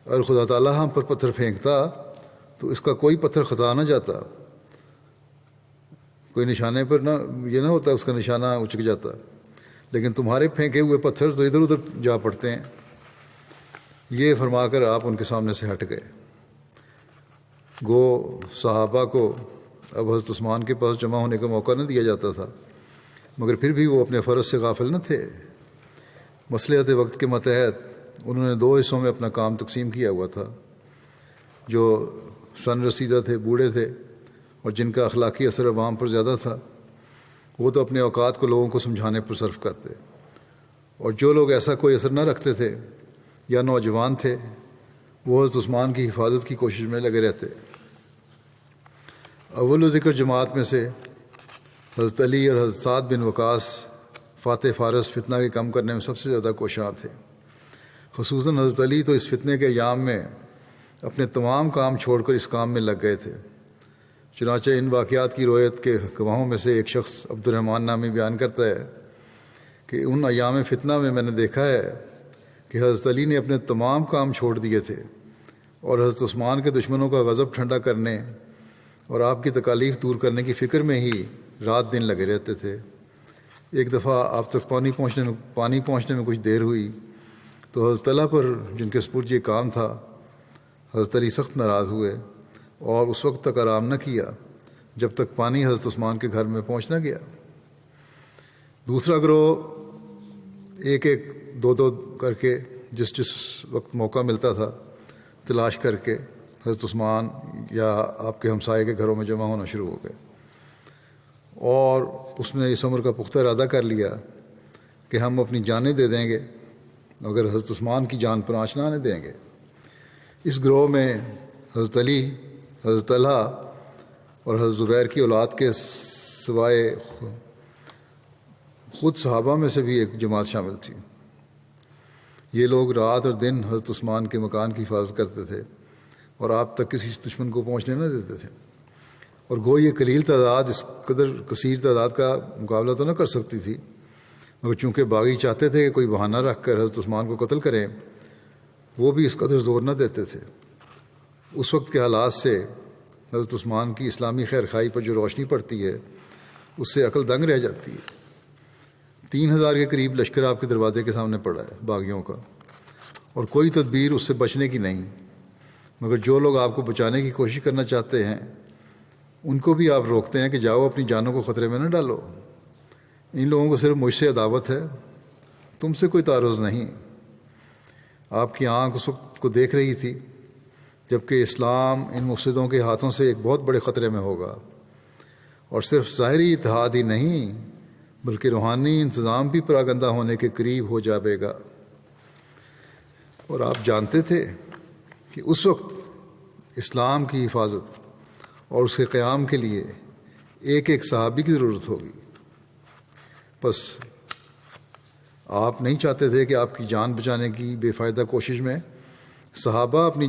اگر خدا تعالیٰ ہم پر پتھر پھینکتا تو اس کا کوئی پتھر خطا نہ جاتا، کوئی نشانے پر نہ یہ نہ ہوتا اس کا نشانہ اچک جاتا، لیکن تمہارے پھینکے ہوئے پتھر تو ادھر ادھر جا پڑتے ہیں۔ یہ فرما کر آپ ان کے سامنے سے ہٹ گئے۔ گو صحابہ کو اب حضرت عثمان کے پاس جمع ہونے کا موقع نہ دیا جاتا تھا، مگر پھر بھی وہ اپنے فرض سے غافل نہ تھے۔ مصلحت وقت کے متحد انہوں نے 2 حصوں میں اپنا کام تقسیم کیا ہوا تھا۔ جو سن رسیدہ تھے، بوڑھے تھے، اور جن کا اخلاقی اثر عوام پر زیادہ تھا، وہ تو اپنے اوقات کو لوگوں کو سمجھانے پر صرف کرتے، اور جو لوگ ایسا کوئی اثر نہ رکھتے تھے یا نوجوان تھے، وہ حضرت عثمان کی حفاظت کی کوشش میں لگے رہتے۔ اول ذکر جماعت میں سے حضرت علی اور حضرت سعد بن وقاص فاتح فارس فتنہ کے کم کرنے میں سب سے زیادہ کوشاں تھے۔ خصوصاً حضرت علی تو اس فتنے کے ایام میں اپنے تمام کام چھوڑ کر اس کام میں لگ گئے تھے۔ چنانچہ ان واقعات کی روایت کے گواہوں میں سے ایک شخص عبد الرحمن نامی بیان کرتا ہے کہ ان ایام فتنہ میں میں نے دیکھا ہے کہ حضرت علی نے اپنے تمام کام چھوڑ دیے تھے اور حضرت عثمان کے دشمنوں کا غضب ٹھنڈا کرنے اور آپ کی تکالیف دور کرنے کی فکر میں ہی رات دن لگے رہتے تھے۔ ایک دفعہ آپ تک پانی پہنچنے میں کچھ دیر ہوئی تو حضرت طلحہ پر، جن کے سپرد یہ کام تھا، حضرت علی سخت ناراض ہوئے اور اس وقت تک آرام نہ کیا جب تک پانی حضرت عثمان کے گھر میں پہنچ نہ گیا۔ دوسرا گروہ ایک دو کر کے جس وقت موقع ملتا تھا تلاش کر کے حضرت عثمان یا آپ کے ہمسائے کے گھروں میں جمع ہونا شروع ہو گئے، اور اس نے اس امر کا پختہ ارادہ کر لیا کہ ہم اپنی جانیں دے دیں گے مگر حضرت عثمان کی جان پر آنچ نہ آنے دیں گے۔ اس گروہ میں حضرت علی، حضرت طلحہ اور حضرت زبیر کی اولاد کے سوائے خود صحابہ میں سے بھی ایک جماعت شامل تھی۔ یہ لوگ رات اور دن حضرت عثمان کے مکان کی حفاظت کرتے تھے اور آپ تک کسی دشمن کو پہنچنے نہ دیتے تھے، اور گو یہ قلیل تعداد اس قدر کثیر تعداد کا مقابلہ تو نہ کر سکتی تھی، مگر چونکہ باغی چاہتے تھے کہ کوئی بہانہ رکھ کر حضرت عثمان کو قتل کریں، وہ بھی اس قدر زور نہ دیتے تھے۔ اس وقت کے حالات سے حضرت عثمان کی اسلامی خیر خواہی پر جو روشنی پڑتی ہے اس سے عقل دنگ رہ جاتی ہے۔ 3000 کے قریب لشکر آپ کے دروازے کے سامنے پڑا ہے باغیوں کا، اور کوئی تدبیر اس سے بچنے کی نہیں، مگر جو لوگ آپ کو بچانے کی کوشش کرنا چاہتے ہیں ان کو بھی آپ روکتے ہیں کہ جاؤ اپنی جانوں کو خطرے میں نہ ڈالو، ان لوگوں کو صرف مجھ سے عداوت ہے، تم سے کوئی تعارض نہیں۔ آپ کی آنکھ اس وقت کو دیکھ رہی تھی جبکہ اسلام ان مفسدوں کے ہاتھوں سے ایک بہت بڑے خطرے میں ہوگا، اور صرف ظاہری اتحاد ہی نہیں بلکہ روحانی انتظام بھی پراگندہ ہونے کے قریب ہو جائے گا۔ اور آپ جانتے تھے کہ اس وقت اسلام کی حفاظت اور اس کے قیام کے لیے ایک ایک صحابی کی ضرورت ہوگی۔ بس آپ نہیں چاہتے تھے کہ آپ کی جان بچانے کی بے فائدہ کوشش میں صحابہ کی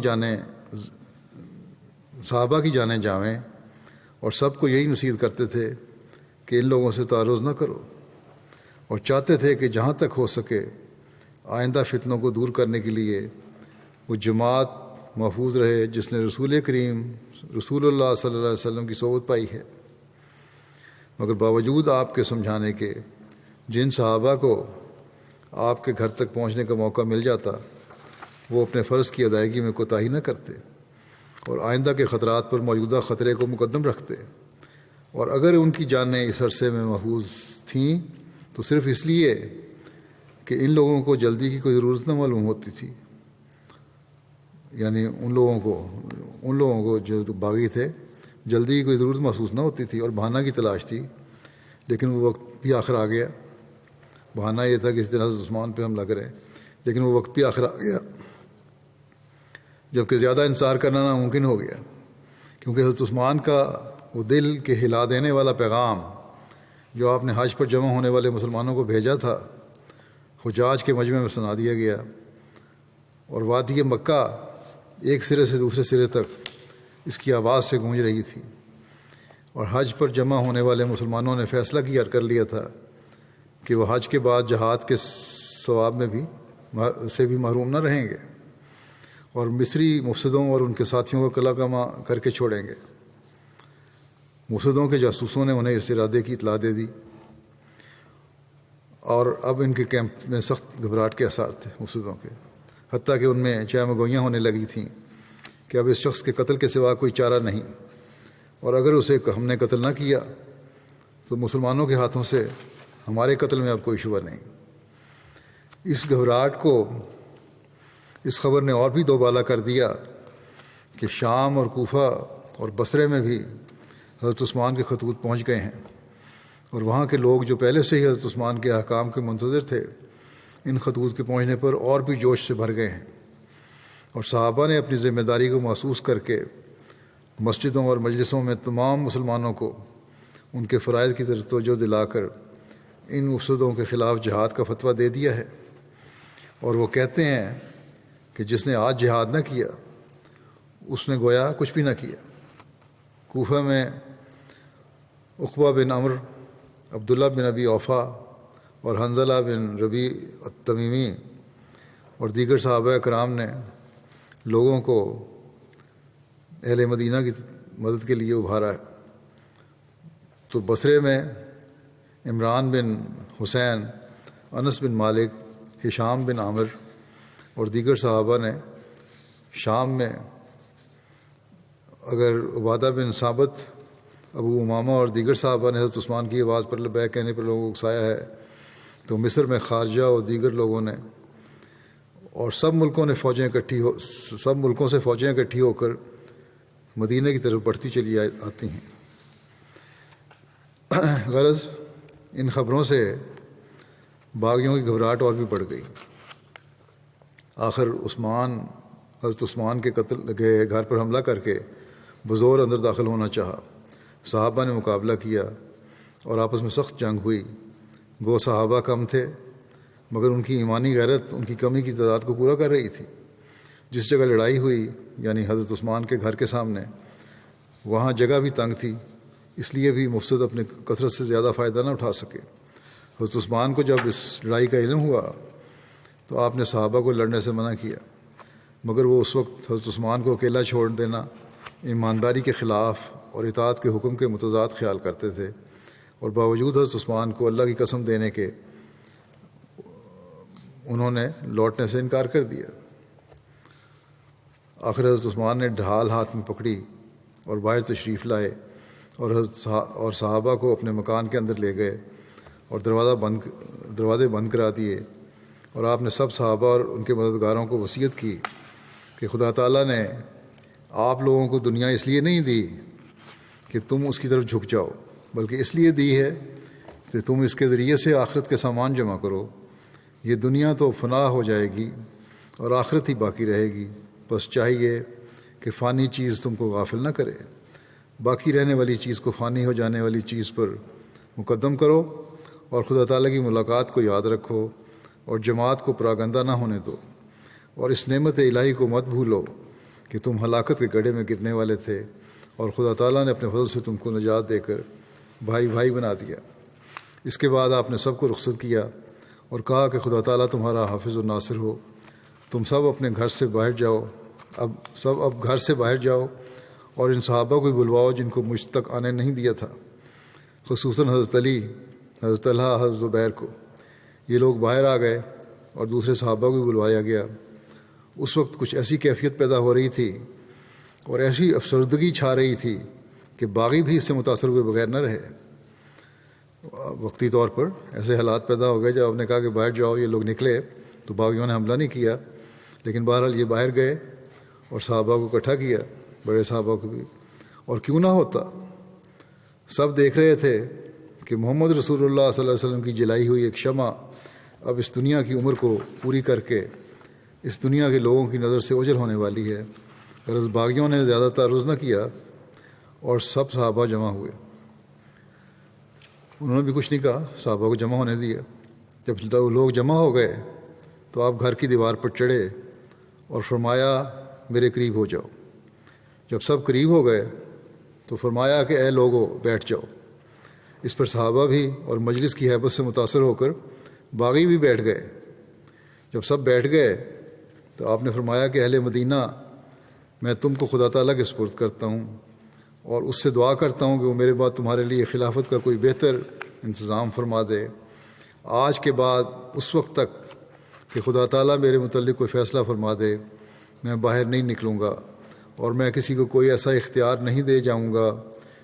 جانیں جائیں، اور سب کو یہی نصیحت کرتے تھے کہ ان لوگوں سے تعارض نہ کرو، اور چاہتے تھے کہ جہاں تک ہو سکے آئندہ فتنوں کو دور کرنے کے لیے وہ جماعت محفوظ رہے جس نے رسول کریم رسول اللہ صلی اللہ علیہ وسلم کی صحبت پائی ہے۔ مگر باوجود آپ کے سمجھانے کے جن صحابہ کو آپ کے گھر تک پہنچنے کا موقع مل جاتا وہ اپنے فرض کی ادائیگی میں کوتاہی نہ کرتے اور آئندہ کے خطرات پر موجودہ خطرے کو مقدم رکھتے، اور اگر ان کی جانیں اس عرصے میں محفوظ تھیں تو صرف اس لیے کہ ان لوگوں کو جلدی کی کوئی ضرورت نہ معلوم ہوتی تھی، یعنی ان لوگوں کو جو باغی تھے جلدی کی کوئی ضرورت محسوس نہ ہوتی تھی اور بہانہ کی تلاش تھی، لیکن وہ وقت بھی آخر آ گیا۔ بہانہ یہ تھا کہ اس طرح حضرت عثمان پہ حملہ کریں، لیکن وہ وقت بھی آخر آ گیا جبکہ زیادہ انتظار کرنا ناممکن ہو گیا، کیونکہ حضرت عثمان کا وہ دل کے ہلا دینے والا پیغام جو آپ نے حج پر جمع ہونے والے مسلمانوں کو بھیجا تھا حجاج کے مجمع میں سنا دیا گیا، اور وادی مکہ ایک سرے سے دوسرے سرے تک اس کی آواز سے گونج رہی تھی، اور حج پر جمع ہونے والے مسلمانوں نے فیصلہ کر لیا تھا کہ وہ حج کے بعد جہاد کے ثواب میں بھی محروم نہ رہیں گے، اور مصری مفسدوں اور ان کے ساتھیوں کو قلع کما کر کے چھوڑیں گے۔ مفسدوں کے جاسوسوں نے انہیں اس ارادے کی اطلاع دے دی، اور اب ان کے کیمپ میں سخت گھبراہٹ کے آثار تھے مفسدوں کے، حتیٰ کہ ان میں چہمگوئیاں ہونے لگی تھیں کہ اب اس شخص کے قتل کے سوا کوئی چارہ نہیں، اور اگر اسے ہم نے قتل نہ کیا تو مسلمانوں کے ہاتھوں سے ہمارے قتل میں اب کوئی شبہ نہیں۔ اس گھبراہٹ کو اس خبر نے اور بھی دوبالا کر دیا کہ شام اور کوفہ اور بصرے میں بھی حضرت عثمان کے خطوط پہنچ گئے ہیں، اور وہاں کے لوگ جو پہلے سے ہی حضرت عثمان کے احکام کے منتظر تھے، ان خطوط کے پہنچنے پر اور بھی جوش سے بھر گئے ہیں، اور صحابہ نے اپنی ذمہ داری کو محسوس کر کے مسجدوں اور مجلسوں میں تمام مسلمانوں کو ان کے فرائض کی طرف توجہ دلا کر ان مفسدوں کے خلاف جہاد کا فتویٰ دے دیا ہے، اور وہ کہتے ہیں کہ جس نے آج جہاد نہ کیا اس نے گویا کچھ بھی نہ کیا۔ کوفہ میں عقبہ بن عمرو، عبداللہ بن ابی اوفا اور حنظلہ بن ربیع التمیمی اور دیگر صحابہ کرام نے لوگوں کو اہل مدینہ کی مدد کے لیے ابھارا ہے، تو بصرے میں عمران بن حسین، انس بن مالک، ہشام بن عامر اور دیگر صحابہ نے، شام میں اگر عبادہ بن ثابت، ابو امامہ اور دیگر صحابہ نے حضرت عثمان کی آواز پر لبیک کہنے پر لوگوں کو اکسایا ہے، تو مصر میں خارجہ اور دیگر لوگوں نے اور سب ملکوں سے فوجیں اکٹھی ہو کر مدینہ کی طرف بڑھتی چلی آتی ہیں۔ غرض ان خبروں سے باغیوں کی گھبراہٹ اور بھی بڑھ گئی۔ آخر حضرت عثمان کے قتل کے گھر پر حملہ کر کے بزور اندر داخل ہونا چاہا۔ صحابہ نے مقابلہ کیا اور آپس میں سخت جنگ ہوئی۔ گو صحابہ کم تھے، مگر ان کی ایمانی غیرت ان کی کمی کی تعداد کو پورا کر رہی تھی۔ جس جگہ لڑائی ہوئی، یعنی حضرت عثمان کے گھر کے سامنے، وہاں جگہ بھی تنگ تھی، اس لیے بھی مفسد اپنے کثرت سے زیادہ فائدہ نہ اٹھا سکے۔ حضرت عثمان کو جب اس لڑائی کا علم ہوا تو آپ نے صحابہ کو لڑنے سے منع کیا، مگر وہ اس وقت حضرت عثمان کو اکیلا چھوڑ دینا ایمانداری کے خلاف اور اطاعت کے حکم کے متضاد خیال کرتے تھے، اور باوجود حضرت عثمان کو اللہ کی قسم دینے کے انہوں نے لوٹنے سے انکار کر دیا۔ آخر حضرت عثمان نے ڈھال ہاتھ میں پکڑی اور باہر تشریف لائے، اور صحابہ کو اپنے مکان کے اندر لے گئے اور دروازے بند کرا دیے، اور آپ نے سب صحابہ اور ان کے مددگاروں کو وصیت کی کہ خدا تعالیٰ نے آپ لوگوں کو دنیا اس لیے نہیں دی کہ تم اس کی طرف جھک جاؤ، بلکہ اس لیے دی ہے کہ تم اس کے ذریعے سے آخرت کے سامان جمع کرو۔ یہ دنیا تو فنا ہو جائے گی اور آخرت ہی باقی رہے گی، بس چاہیے کہ فانی چیز تم کو غافل نہ کرے، باقی رہنے والی چیز کو فانی ہو جانے والی چیز پر مقدم کرو، اور خدا تعالیٰ کی ملاقات کو یاد رکھو اور جماعت کو پراگندہ نہ ہونے دو، اور اس نعمت الہی کو مت بھولو کہ تم ہلاکت کے گڑھے میں گرنے والے تھے، اور خدا تعالیٰ نے اپنے فضل سے تم کو نجات دے کر بھائی بھائی بنا دیا۔ اس کے بعد آپ نے سب کو رخصت کیا اور کہا کہ خدا تعالیٰ تمہارا حافظ و ناصر ہو، تم سب اپنے گھر سے باہر جاؤ، اب گھر سے باہر جاؤ اور ان صحابہ کو بلواؤ جن کو مجھ تک آنے نہیں دیا تھا، خصوصاً حضرت علی، حضرت طلحہ، حضرت زبیر کو۔ یہ لوگ باہر آ گئے اور دوسرے صحابہ کو بھی بلوایا گیا۔ اس وقت کچھ ایسی کیفیت پیدا ہو رہی تھی اور ایسی افسردگی چھا رہی تھی کہ باغی بھی اس سے متاثر ہوئے بغیر نہ رہے۔ وقتی طور پر ایسے حالات پیدا ہو گئے جب آپ نے کہا کہ باہر جاؤ، یہ لوگ نکلے تو باغیوں نے حملہ نہیں کیا، لیکن بہرحال یہ باہر گئے اور صحابہ کو اکٹھا کیا، بڑے صحابہ کو بھی۔ اور کیوں نہ ہوتا، سب دیکھ رہے تھے کہ محمد رسول اللہ صلی اللہ علیہ وسلم کی جلائی ہوئی ایک شمع اب اس دنیا کی عمر کو پوری کر کے اس دنیا کے لوگوں کی نظر سے اوجھل ہونے والی ہے۔ غرض باغیوں نے زیادہ تعرض نہ کیا اور سب صحابہ جمع ہوئے۔ انہوں نے بھی کچھ نہیں کہا، صحابہ کو جمع ہونے دیا۔ جب لوگ جمع ہو گئے تو آپ گھر کی دیوار پر چڑھے اور فرمایا میرے قریب ہو جاؤ۔ جب سب قریب ہو گئے تو فرمایا کہ اے لوگو بیٹھ جاؤ۔ اس پر صحابہ بھی اور مجلس کی ہیبت سے متاثر ہو کر باغی بھی بیٹھ گئے۔ جب سب بیٹھ گئے تو آپ نے فرمایا کہ اہل مدینہ، میں تم کو خدا تعالیٰ کے سپرد کرتا ہوں اور اس سے دعا کرتا ہوں کہ وہ میرے بعد تمہارے لیے خلافت کا کوئی بہتر انتظام فرما دے۔ آج کے بعد اس وقت تک کہ خدا تعالیٰ میرے متعلق کوئی فیصلہ فرما دے، میں باہر نہیں نکلوں گا، اور میں کسی کو کوئی ایسا اختیار نہیں دے جاؤں گا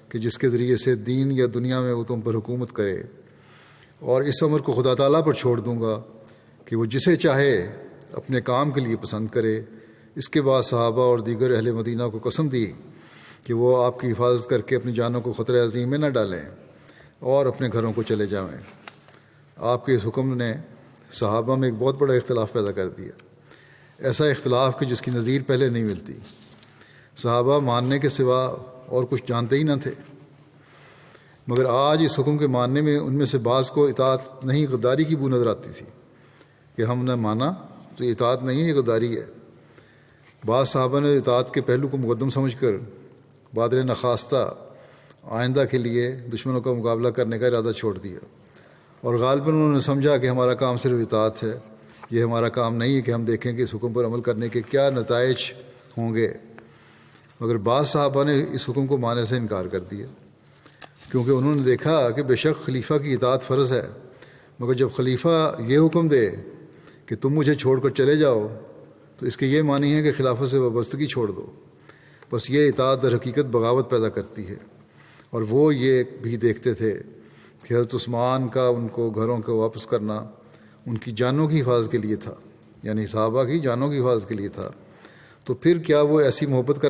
کہ جس کے ذریعے سے دین یا دنیا میں وہ تم پر حکومت کرے، اور اس امر کو خدا تعالیٰ پر چھوڑ دوں گا کہ وہ جسے چاہے اپنے کام کے لیے پسند کرے۔ اس کے بعد صحابہ اور دیگر اہل مدینہ کو قسم دی کہ وہ آپ کی حفاظت کر کے اپنی جانوں کو خطرہ عظیم میں نہ ڈالیں اور اپنے گھروں کو چلے جائیں۔ آپ کے اس حکم نے صحابہ میں ایک بہت بڑا اختلاف پیدا کر دیا، ایسا اختلاف کہ جس کی نظیر پہلے نہیں ملتی۔ صحابہ ماننے کے سوا اور کچھ جانتے ہی نہ تھے، مگر آج اس حکم کے ماننے میں ان میں سے بعض کو اطاعت نہیں غداری کی بو نظر آتی تھی کہ ہم نے مانا تو یہ اطاعت نہیں ہے، یہ غداری ہے۔ بعض صحابہ نے اطاعت کے پہلو کو مقدم سمجھ کر بادل نخواستہ آئندہ کے لیے دشمنوں کا مقابلہ کرنے کا ارادہ چھوڑ دیا، اور غالباً انہوں نے سمجھا کہ ہمارا کام صرف اطاعت ہے، یہ ہمارا کام نہیں ہے کہ ہم دیکھیں کہ اس حکم پر عمل کرنے کے کیا نتائج ہوں گے۔ مگر بعض صحابہ نے اس حکم کو ماننے سے انکار کر دیا، کیونکہ انہوں نے دیکھا کہ بے شک خلیفہ کی اطاعت فرض ہے، مگر جب خلیفہ یہ حکم دے کہ تم مجھے چھوڑ کر چلے جاؤ تو اس کے یہ معنی ہے کہ خلافت سے وابستگی چھوڑ دو۔ بس یہ اطاعت در حقیقت بغاوت پیدا کرتی ہے، اور وہ یہ بھی دیکھتے تھے کہ حضرت عثمان کا ان کو گھروں کو واپس کرنا ان کی جانوں کی حفاظت کے لیے تھا، یعنی صحابہ کی جانوں کی حفاظت کے لیے تھا، تو پھر کیا وہ ایسے محبت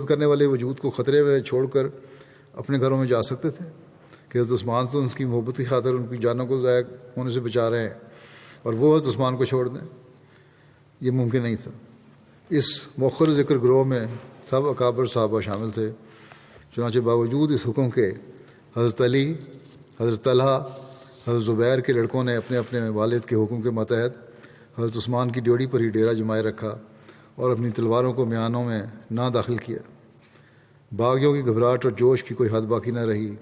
کرنے والے وجود کو خطرے میں چھوڑ کر اپنے گھروں میں جا سکتے تھے کہ حضرت عثمان تو ان کی محبت کی خاطر ان کی جانوں کو ضائع ہونے سے بچا رہے ہیں، اور وہ حضرت عثمان کو چھوڑ دیں؟ یہ ممکن نہیں تھا۔ اس مؤخر ذکر گروہ میں سب اکابر صحابہ شامل تھے، چنانچہ باوجود اس حکم کے حضرت علی، حضرت طلحہ، حضرت زبیر کے لڑکوں نے اپنے اپنے والد کے حکم کے ماتحت حضرت عثمان کی ڈیوڑی پر ہی ڈیرا جمائے رکھا اور اپنی تلواروں کو میانوں میں نہ داخل کیا۔ باغیوں کی گھبراہٹ اور جوش کی کوئی حد باقی نہ رہی،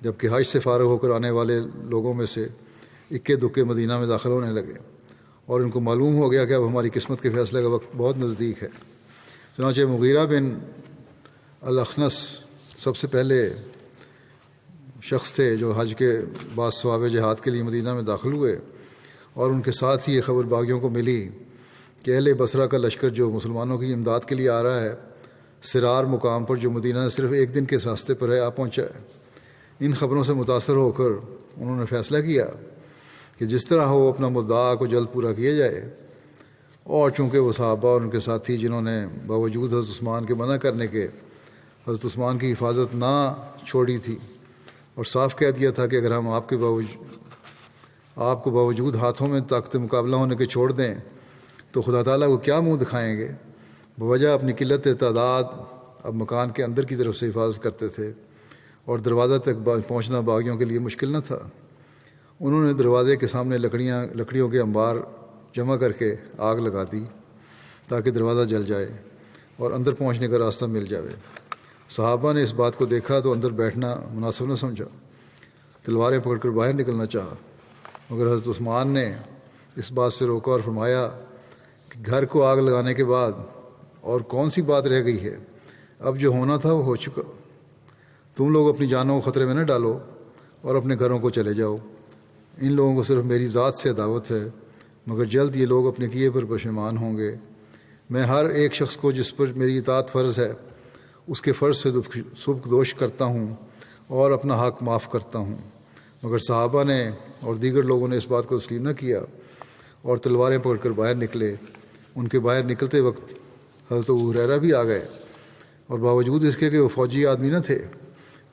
جبکہ حج سے فارغ ہو کر آنے والے لوگوں میں سے اکے دکے مدینہ میں داخل ہونے لگے، اور ان کو معلوم ہو گیا کہ اب ہماری قسمت کے فیصلے کا وقت بہت نزدیک ہے۔ چنانچہ مغیرہ بن الاخنس سب سے پہلے شخص تھے جو حج کے بعد ثواب جہاد کے لیے مدینہ میں داخل ہوئے، اور ان کے ساتھ ہی یہ خبر باغیوں کو ملی کہ اہل بصرہ کا لشکر جو مسلمانوں کی امداد کے لیے آ رہا ہے، سرار مقام پر جو مدینہ سے صرف ایک دن کے راستے پر ہے، آ پہنچا ہے۔ ان خبروں سے متاثر ہو کر انہوں نے فیصلہ کیا کہ جس طرح ہو اپنا مدعا کو جلد پورا کیا جائے، اور چونکہ وہ صحابہ اور ان کے ساتھی جنہوں نے باوجود حضرت عثمان کے منع کرنے کے حضرت عثمان کی حفاظت نہ چھوڑی تھی، اور صاف کہہ دیا تھا کہ اگر ہم آپ کو باوجود ہاتھوں میں طاقت مقابلہ ہونے کے چھوڑ دیں تو خدا تعالیٰ کو کیا منہ دکھائیں گے، بوجہ اپنی قلت تعداد اب مکان کے اندر کی طرف سے حفاظت کرتے تھے، اور دروازہ تک پہنچنا باغیوں کے لیے مشکل نہ تھا۔ انہوں نے دروازے کے سامنے لکڑیوں کے انبار جمع کر کے آگ لگا دی تاکہ دروازہ جل جائے اور اندر پہنچنے کا راستہ مل جائے۔ صحابہ نے اس بات کو دیکھا تو اندر بیٹھنا مناسب نہ سمجھا، تلواریں پکڑ کر باہر نکلنا چاہا، مگر حضرت عثمان نے اس بات سے روکا اور فرمایا کہ گھر کو آگ لگانے کے بعد اور کون سی بات رہ گئی ہے، اب جو ہونا تھا وہ ہو چکا، تم لوگ اپنی جانوں کو خطرے میں نہ ڈالو اور اپنے گھروں کو چلے جاؤ۔ ان لوگوں کو صرف میری ذات سے عداوت ہے، مگر جلد یہ لوگ اپنے کیے پر پشیمان ہوں گے۔ میں ہر ایک شخص کو جس پر میری اطاعت فرض ہے اس کے فرض سے سبکدوش کرتا ہوں اور اپنا حق معاف کرتا ہوں، مگر صحابہ نے اور دیگر لوگوں نے اس بات کو تسلیم نہ کیا اور تلواریں پکڑ کر باہر نکلے۔ ان کے باہر نکلتے وقت حضرت ابو ہریرہ بھی آ گئے، اور باوجود اس کے کہ وہ فوجی آدمی نہ تھے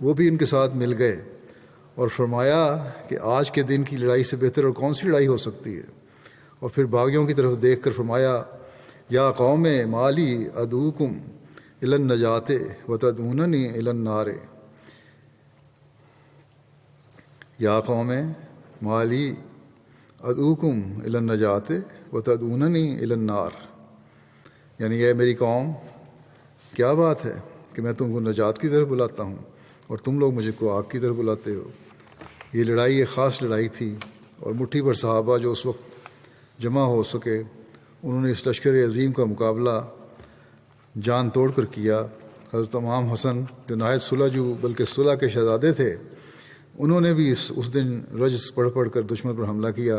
وہ بھی ان کے ساتھ مل گئے، اور فرمایا کہ آج کے دن کی لڑائی سے بہتر اور کون سی لڑائی ہو سکتی ہے، اور پھر باغیوں کی طرف دیکھ کر فرمایا یا قوم مالی ادعوکم الی النجات وتدعوننی الی النار، یا قوم مالی ادعوکم الی النجات وتدعوننی الی النار۔ یعنی یہ میری قوم، کیا بات ہے کہ میں تم کو نجات کی طرف بلاتا ہوں اور تم لوگ مجھے کو آگ کی طرف بلاتے ہو۔ یہ لڑائی ایک خاص لڑائی تھی، اور مٹھی بھر صحابہ جو اس وقت جمع ہو سکے انہوں نے اس لشکر عظیم کا مقابلہ جان توڑ کر کیا۔ حضرت امام حسن جو نہایت صلح جو بلکہ صلح کے شہزادے تھے، انہوں نے بھی اس دن رجز پڑھ پڑھ کر دشمن پر حملہ کیا۔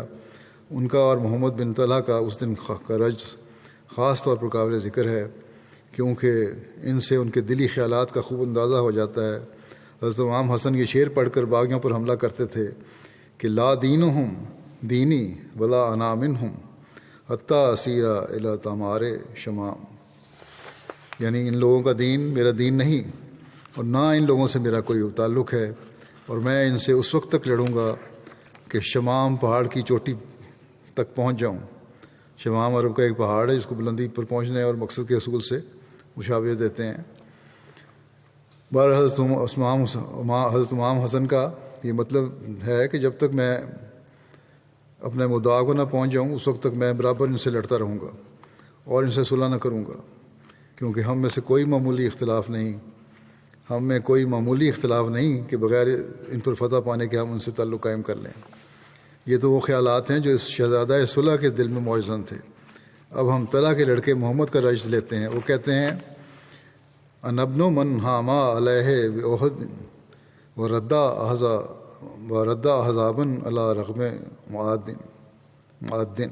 ان کا اور محمد بن طلحہ کا اس دن کا رجز خاص طور پر قابل ذکر ہے، کیونکہ ان سے ان کے دلی خیالات کا خوب اندازہ ہو جاتا ہے۔ حضرت امام حسن یہ شعر پڑھ کر باغیوں پر حملہ کرتے تھے کہ لا دینہم دینی ولا انا منہم حتیٰ اسیرا الی تمار شمام، یعنی ان لوگوں کا دین میرا دین نہیں اور نہ ان لوگوں سے میرا کوئی تعلق ہے، اور میں ان سے اس وقت تک لڑوں گا کہ شمام پہاڑ کی چوٹی تک پہنچ جاؤں۔ شمام عرب کا ایک پہاڑ ہے جس کو بلندی پر پہنچنے اور مقصد کے اصول سے مشابہت دیتے ہیں۔ بہر حضرت امام حسن کا یہ مطلب ہے کہ جب تک میں اپنے مدعا کو نہ پہنچ جاؤں اس وقت تک میں برابر ان سے لڑتا رہوں گا اور ان سے صلح نہ کروں گا، کیونکہ ہم میں سے کوئی معمولی اختلاف نہیں کہ بغیر ان پر فتح پانے کے ہم ان سے تعلق قائم کر لیں۔ یہ تو وہ خیالات ہیں جو اس شہزادہ صلح کے دل میں موجزن تھے۔ اب ہم طلحہ کے لڑکے محمد کا رجز لیتے ہیں۔ وہ کہتے ہیں انبن من حاما علیہ بأحد وردا احزابن علی رغم معدن،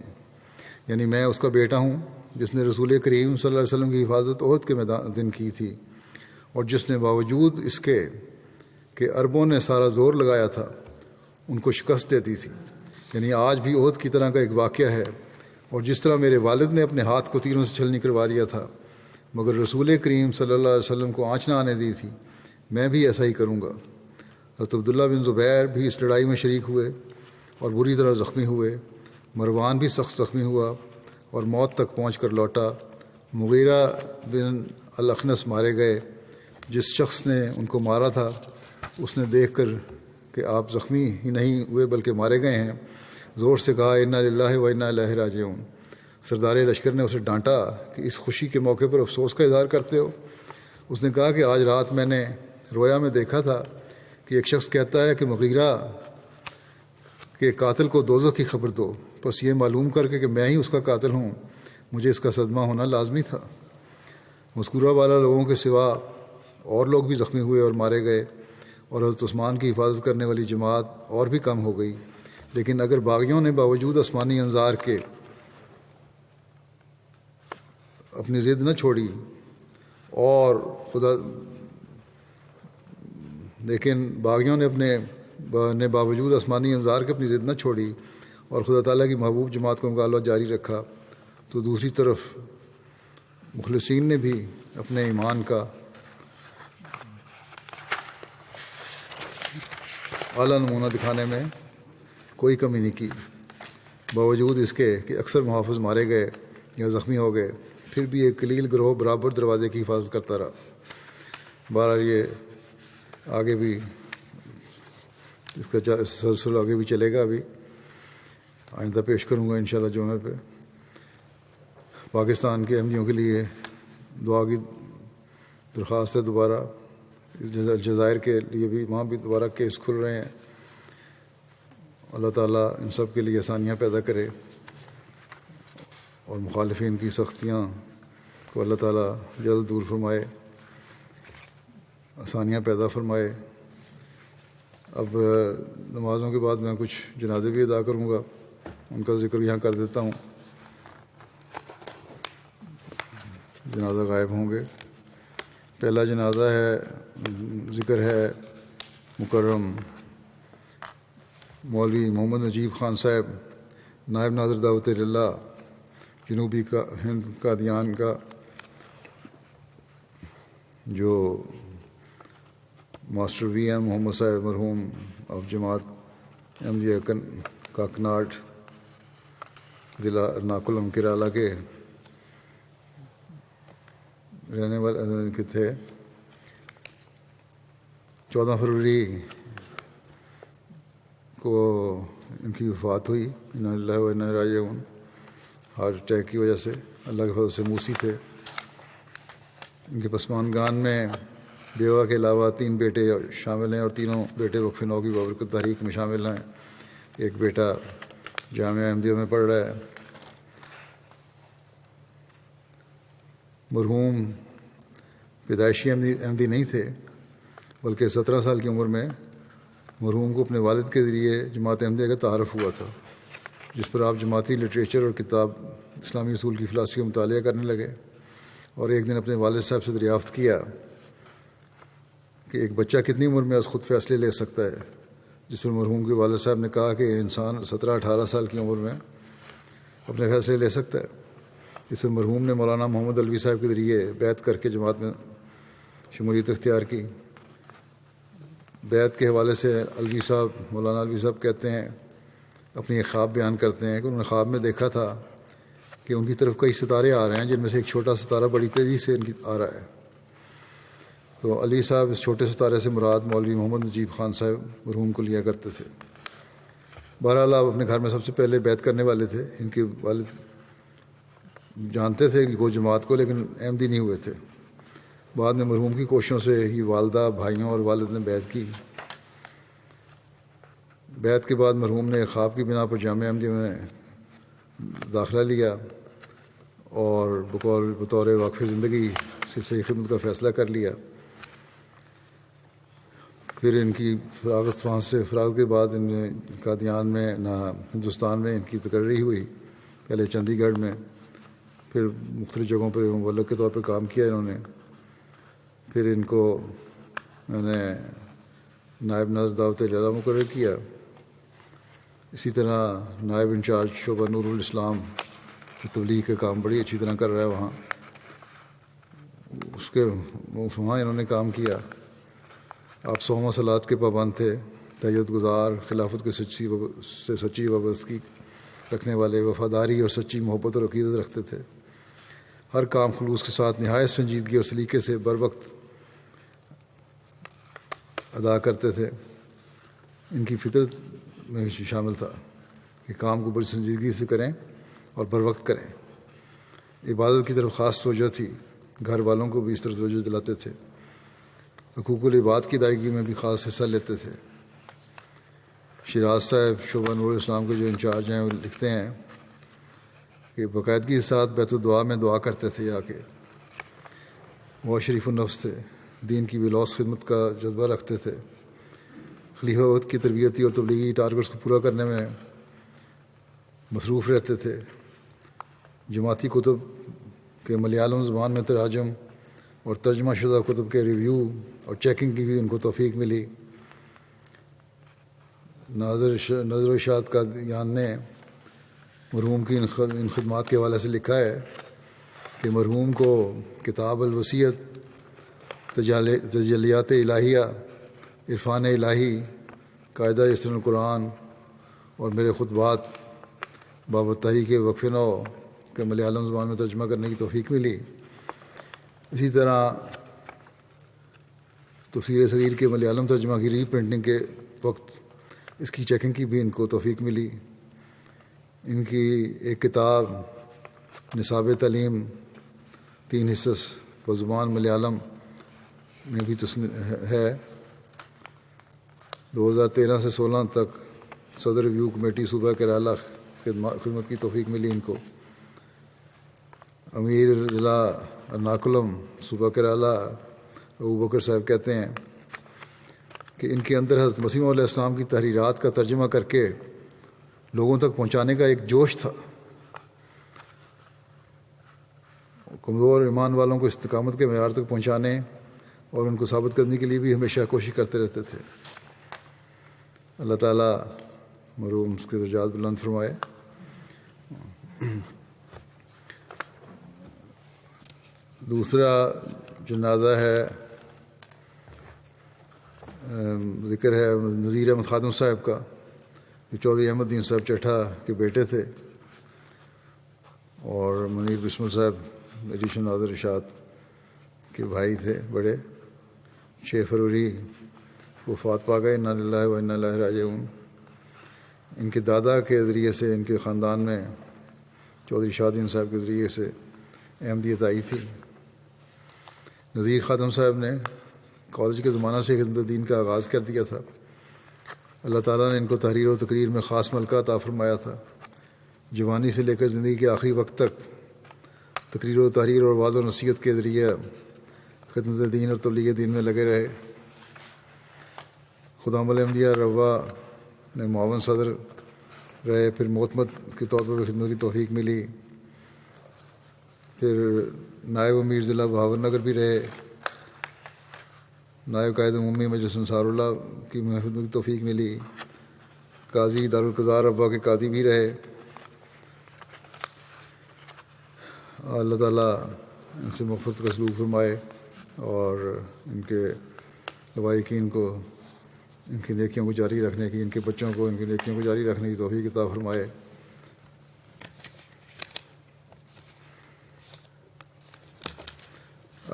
یعنی میں اس کا بیٹا ہوں جس نے رسول کریم صلی اللہ علیہ وسلم کی حفاظت احد کے دن کی تھی، اور جس نے باوجود اس کے کہ عربوں نے سارا زور لگایا تھا ان کو شکست دے دی تھی۔ یعنی آج بھی احد کی طرح کا ایک واقعہ ہے، اور جس طرح میرے والد نے اپنے ہاتھ کو تیروں سے چھلنی کروا دیا تھا مگر رسول کریم صلی اللہ علیہ وسلم کو آنچ نہ آنے دی تھی، میں بھی ایسا ہی کروں گا۔ حضرت عبداللہ بن زبیر بھی اس لڑائی میں شریک ہوئے اور بری طرح زخمی ہوئے۔ مروان بھی سخت زخمی ہوا اور موت تک پہنچ کر لوٹا۔ مغیرہ بن الاخنس مارے گئے۔ جس شخص نے ان کو مارا تھا اس نے دیکھ کر کہ آپ زخمی ہی نہیں ہوئے بلکہ مارے گئے ہیں، زور سے کہا انا للہ و انا الیہ راجعون۔ سردار لشکر نے اسے ڈانٹا کہ اس خوشی کے موقع پر افسوس کا اظہار کرتے ہو؟ اس نے کہا کہ آج رات میں نے رویا میں دیکھا تھا کہ ایک شخص کہتا ہے کہ مغیرہ کے قاتل کو دوزخ کی خبر دو، بس یہ معلوم کر کے کہ میں ہی اس کا قاتل ہوں مجھے اس کا صدمہ ہونا لازمی تھا۔ مذکورہ والا لوگوں کے سوا اور لوگ بھی زخمی ہوئے اور مارے گئے، اور حضرت عثمان کی حفاظت کرنے والی جماعت اور بھی کم ہو گئی۔ لیکن اگر باغیوں نے باوجود آسمانی انظار کے اپنی ضد نہ چھوڑی اور باوجود آسمانی انظار کے اپنی ضد نہ چھوڑی اور خدا تعالیٰ کی محبوب جماعت کا مقابلہ جاری رکھا، تو دوسری طرف مخلصین نے بھی اپنے ایمان کا اعلیٰ نمونہ دکھانے میں کوئی کمی نہیں کی۔ باوجود اس کے کہ اکثر محافظ مارے گئے یا زخمی ہو گئے، پھر بھی ایک قلیل گروہ برابر دروازے کی حفاظت کرتا رہا۔ بہرحال یہ آگے بھی اس کا سلسلہ آگے بھی چلے گا، ابھی آئندہ پیش کروں گا انشاءاللہ جمعہ پہ۔ پاکستان کے احمدیوں کے لیے دعا کی درخواست ہے۔ دوبارہ الجزائر کے لیے بھی وہاں بھی دوبارہ کیس کھل رہے ہیں۔ اللہ تعالیٰ ان سب کے لیے آسانیاں پیدا کرے اور مخالفین کی سختیاں کو اللہ تعالیٰ جلد دور فرمائے، آسانیاں پیدا فرمائے۔ اب نمازوں کے بعد میں کچھ جنازے بھی ادا کروں گا، ان کا ذکر یہاں کر دیتا ہوں۔ جنازہ غائب ہوں گے۔ پہلا جنازہ ہے، ذکر ہے مکرم مولوی محمد نجیب خان صاحب، نائب ناظر دعوت اللہ جنوبی ہند قادیان کا، جو ماسٹر وی ایم محمد صاحب مرحوم آف جماعت احمدیہ کاکناڈ ضلع ارناکولم کیرالہ کے رہنے والے تھے۔ 14 فروری کو ان کی وفات ہوئی۔ انا للہ و انا الیہ راجعون۔ ہارٹ اٹیک کی وجہ سے، اللہ کے فضل سے موسی تھے۔ ان کے پسماندگان میں بیوہ کے علاوہ 3 بیٹے شامل ہیں، اور تینوں بیٹے وقف نو کی بابرکت تحریک میں شامل ہیں۔ ایک بیٹا جامعہ احمدیہ میں پڑھ رہا ہے۔ مرحوم پیدائشی احمدی نہیں تھے، بلکہ 17 سال کی عمر میں مرحوم کو اپنے والد کے ذریعے جماعت احمدیہ کا تعارف ہوا تھا، جس پر آپ جماعتی لٹریچر اور کتاب اسلامی اصول کی فلسفی کا مطالعہ کرنے لگے، اور ایک دن اپنے والد صاحب سے دریافت کیا کہ ایک بچہ کتنی عمر میں از خود فیصلے لے سکتا ہے، جس پر مرحوم کے والد صاحب نے کہا کہ انسان 17-18 سال کی عمر میں اپنے فیصلے لے سکتا ہے۔ اس پر مرحوم نے مولانا محمد علوی صاحب کے ذریعے بیعت کر کے جماعت میں شمولیت اختیار کی۔ بیعت کے حوالے سے مولانا علوی صاحب کہتے ہیں، اپنی ایک خواب بیان کرتے ہیں کہ انہوں نے خواب میں دیکھا تھا کہ ان کی طرف کئی ستارے آ رہے ہیں، جن میں سے ایک چھوٹا ستارہ بڑی تیزی سے ان کی آ رہا ہے۔ تو علی صاحب اس چھوٹے ستارے سے مراد مولوی محمد نجیب خان صاحب مرحوم کو لیا کرتے تھے۔ بہرحال آپ اپنے گھر میں سب سے پہلے بیعت کرنے والے تھے۔ ان کے والد جانتے تھے کہ وہ جماعت کو، لیکن احمدی نہیں ہوئے تھے۔ بعد میں مرحوم کی کوششوں سے ہی والدہ، بھائیوں اور والد نے بیعت کی۔ بیعت کے بعد مرحوم نے خواب کی بنا پر جامعہ احمدیہ میں داخلہ لیا اور بطور وقف زندگی سلسلہ خدمت کا فیصلہ کر لیا۔ پھر ان کی فرانس سے فراغت کے بعد ان میں قادیان میں ہندوستان میں ان کی تقرری ہوئی، پہلے چندی گڑھ میں، پھر مختلف جگہوں پہ مبلغ کے طور پر کام کیا انہوں نے۔ پھر ان کو میں نے نائب نظر دعوت علیہ مقرر کیا۔ اسی طرح نائب انچارج شعبہ نور الاسلام کی تبلیغ کا کام بڑی اچھی طرح کر رہا ہے وہاں، وہاں انہوں نے کام کیا۔ آپ 100 صلات کے پابند تھے، تہجد گزار، خلافت کے سچی وابستگی رکھنے والے، وفاداری اور سچی محبت اور عقیدت رکھتے تھے۔ ہر کام خلوص کے ساتھ نہایت سنجیدگی اور سلیقے سے بر وقت ادا کرتے تھے۔ ان کی فطرت میں شامل تھا کہ کام کو بڑی سنجیدگی سے کریں اور بر وقت کریں۔ عبادت کی طرف خاص توجہ تھی، گھر والوں کو بھی اس طرح توجہ دلاتے تھے۔ حقوق العباد کی ادائیگی میں بھی خاص حصہ لیتے تھے۔ شیراز صاحب شعبہ نور الاسلام کے جو انچارج ہیں وہ لکھتے ہیں کہ باقاعدگی کے ساتھ بیت الدعا میں دعا کرتے تھے آ کے۔ وہ شریف النفس تھے، دین کی بلوث خدمت کا جذبہ رکھتے تھے، خلیفہ وقت کی تربیتی اور تبلیغی ٹارگٹس کو پورا کرنے میں مصروف رہتے تھے۔ جماعتی کتب کے ملیالم زبان میں تراجم اور ترجمہ شدہ کتب کے ریویو اور چیکنگ کی بھی ان کو توفیق ملی۔ نظر و ارشاد قادیان نے مرحوم کی ان خدمات کے حوالے سے لکھا ہے کہ مرحوم کو کتاب الوصیت، تجلیات الہیہ، عرفان الہی، قاعدہ یسر القرآن اور میرے خطبات بابت تحریک وقف نو کے ملیالم زبان میں ترجمہ کرنے کی توفیق ملی۔ اسی طرح تفسیر صغیر کے ملیالم ترجمہ کی ری پرنٹنگ کے وقت اس کی چیکنگ کی بھی ان کو توفیق ملی۔ ان کی ایک کتاب نصاب تعلیم 3 حصص و زبان ملیالم میں بھی ہے۔ 2013 سے 16 تک صدر ریویو کمیٹی صوبہ کیرالہ خدمت کی توفیق ملی ان کو۔ امیر ضلع ارناکولم صوبہ کیرالہ ابوبکر صاحب کہتے ہیں کہ ان کے اندر حضرت مسیح علیہ السلام کی تحریرات کا ترجمہ کر کے لوگوں تک پہنچانے کا ایک جوش تھا۔ کمزور ایمان والوں کو استقامت کے معیار تک پہنچانے اور ان کو ثابت کرنے کے لیے بھی ہمیشہ کوشش کرتے رہتے تھے۔ اللہ تعالیٰ مرحوم اس کے درجات بلند فرمائے۔ دوسرا جنازہ ہے، ذکر ہے نذیر احمد خادم صاحب کا، جو چودھری احمد دین صاحب چٹھا کے بیٹے تھے، اور منیر بسمل صاحب ایڈیشن ناظر ارشاد کے بھائی تھے بڑے۔ 6 فروری وفات پا گئے، انا للہ و انا الیہ راجعون۔ ان کے دادا کے ذریعے سے ان کے خاندان میں چودھری شاہ دین صاحب کے ذریعے سے احمدیت آئی تھی۔ نذیر خادم صاحب نے کالج کے زمانہ سے خدمت دین کا آغاز کر دیا تھا۔ اللہ تعالیٰ نے ان کو تحریر و تقریر میں خاص ملکہ عطا فرمایا تھا۔ جوانی سے لے کر زندگی کے آخری وقت تک تقریر و تحریر اور وعظ و نصیحت کے ذریعے خدمت دین اور تبلیغ دین میں لگے رہے۔ خدام الانبیاء روا نے معاون صدر رہے، پھر معتمد کے طور پر خدمت کی توفیق ملی، پھر نائب امیر ضلع بہاول نگر بھی رہے، نائب قائد عمومی مجلس انصار اللہ کی خدمت کی توفیق ملی، قاضی دارالقضاء روا کے قاضی بھی رہے۔ اللہ تعالیٰ ان سے مغفرت کا سلوک فرمائے اور ان کے لوائقین کو ان کی نیکیوں کو جاری رکھنے کی، ان کے بچوں کو ان کی نیکیوں کو جاری رکھنے کی توفیق عطا فرمائے۔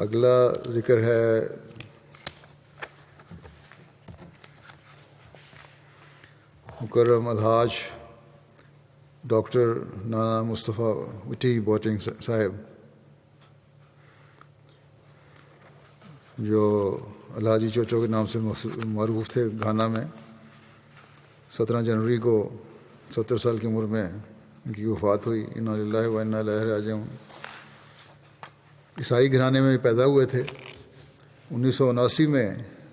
اگلا ذکر ہے مکرم الحاج ڈاکٹر نانا مصطفیٰ وٹی بوٹنگ صاحب، جو الحاجی چوچو کے نام سے معروف تھے گھانا میں۔ 17 جنوری کو 70 سال کی عمر میں ان کی وفات ہوئی۔ انا للہ و انا الیہ راجعون۔ عیسائی گھرانے میں پیدا ہوئے تھے۔ 1979 میں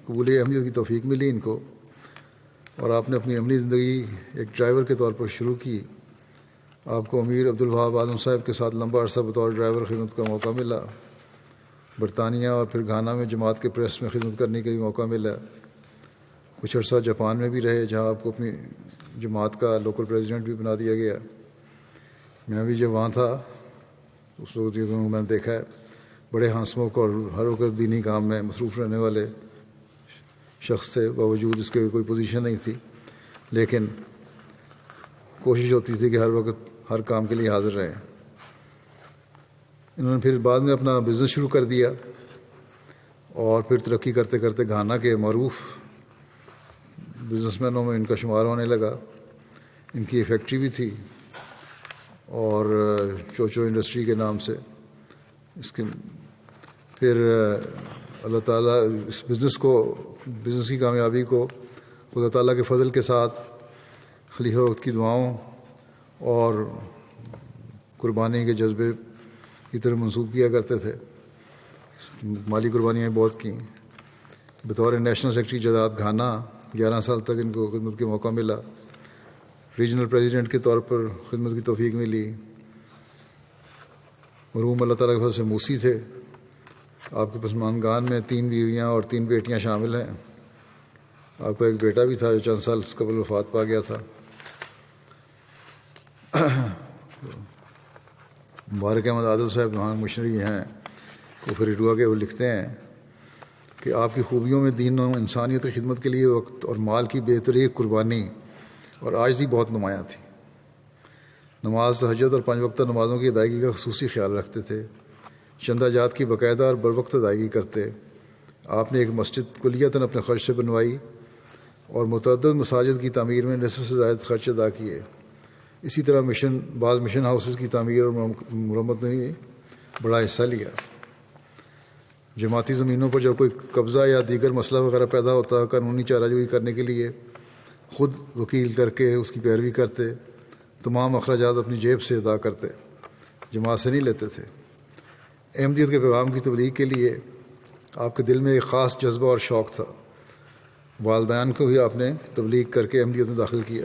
قبول احمدیت کی توفیق ملی ان کو، اور آپ نے اپنی عملی زندگی ایک ڈرائیور کے طور پر شروع کی۔ آپ کو امیر عبدالوہاب اعظم صاحب کے ساتھ لمبا عرصہ بطور ڈرائیور خدمت کا موقع ملا۔ برطانیہ اور پھر گھانا میں جماعت کے پریس میں خدمت کرنے کا بھی موقع ملا۔ کچھ عرصہ جاپان میں بھی رہے، جہاں آپ کو اپنی جماعت کا لوکل پریزیڈنٹ بھی بنا دیا گیا۔ میں بھی جب وہاں تھا اس وقت چیزوں کو میں نے دیکھا ہے، بڑے ہنسمکھ اور ہر وقت دینی کام میں مصروف رہنے والے شخص تھے۔ باوجود اس کے کوئی پوزیشن نہیں تھی، لیکن کوشش ہوتی تھی کہ ہر وقت ہر کام کے لیے حاضر رہیں۔ انہوں نے پھر بعد میں اپنا بزنس شروع کر دیا اور پھر ترقی کرتے کرتے گھانا کے معروف بزنس مینوں میں ان کا شمار ہونے لگا۔ ان کی ایک فیکٹری بھی تھی اور چوچو انڈسٹری کے نام سے اس کے پھر اللہ تعالیٰ اس بزنس کی کامیابی کو خدا تعالیٰ کے فضل کے ساتھ خلیفہ وقت کی دعاؤں اور قربانی کے جذبے کی طرف منسوخ کیا کرتے تھے۔ مالی قربانیاں بہت کیں۔ بطور نیشنل سیکرٹری جداد گھانا 11 سال تک ان کو خدمت کے موقع ملا۔ ریجنل پریزیڈنٹ کے طور پر خدمت کی توفیق ملی۔ مرحوم اللہ تعالیٰ کے فضل سے موسی تھے۔ آپ کے پسماندگان میں 3 بیویاں اور 3 بیٹیاں شامل ہیں۔ آپ کا ایک بیٹا بھی تھا جو چند سال قبل وفات پا گیا تھا۔ مبارک احمد عادل صاحب وہاں مشنری ہیں کوفریڈوا کے، وہ لکھتے ہیں کہ آپ کی خوبیوں میں دین و انسانیت کی خدمت کے لیے وقت اور مال کی بے طریق قربانی اور عاجزی بہت نمایاں تھی۔ نماز، تہجد اور 5 وقتہ نمازوں کی ادائیگی کا خصوصی خیال رکھتے تھے۔ چندہ جات کی باقاعدہ اور بروقت ادائیگی کرتے۔ آپ نے ایک مسجد کلیتاً اپنے خرچ سے بنوائی اور متعدد مساجد کی تعمیر میں نصف سے زائد خرچ ادا کیے۔ اسی طرح بعض مشن ہاؤسز کی تعمیر اور مرمت میں بھی بڑا حصہ لیا۔ جماعتی زمینوں پر جب کوئی قبضہ یا دیگر مسئلہ وغیرہ پیدا ہوتا، قانونی چارہ جوئی کرنے کے لیے خود وکیل کر کے اس کی پیروی کرتے، تمام اخراجات اپنی جیب سے ادا کرتے، جماعت سے نہیں لیتے تھے۔ احمدیت کے پیغام کی تبلیغ کے لیے آپ کے دل میں ایک خاص جذبہ اور شوق تھا۔ والدین کو بھی آپ نے تبلیغ کر کے احمدیت میں داخل کیا۔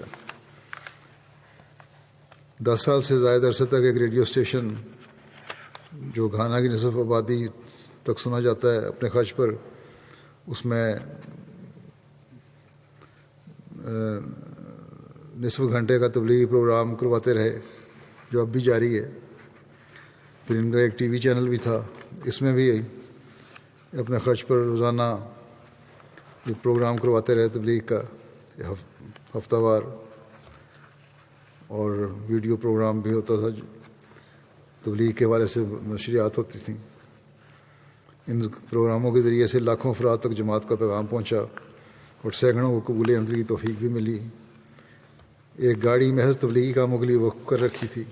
10 سال سے زائد عرصے تک ایک ریڈیو اسٹیشن جو گھانا کی نصف آبادی تک سنا جاتا ہے اپنے خرچ پر، اس میں نصف گھنٹے کا تبلیغی پروگرام کرواتے رہے، جو اب بھی جاری ہے۔ پھر ان کا ایک ٹی وی چینل بھی تھا، اس میں بھی اپنے خرچ پر روزانہ یہ پروگرام کرواتے رہے تبلیغ کا، ہفتہ وار، اور ویڈیو پروگرام بھی ہوتا تھا، تبلیغ کے حوالے سے نشریات ہوتی تھیں۔ ان پروگراموں کے ذریعے سے لاکھوں افراد تک جماعت کا پیغام پہنچا اور سینکڑوں کو قبول احمدیت کی توفیق بھی ملی۔ ایک گاڑی محض تبلیغی کاموں کے لیے وقف کر رکھی تھی۔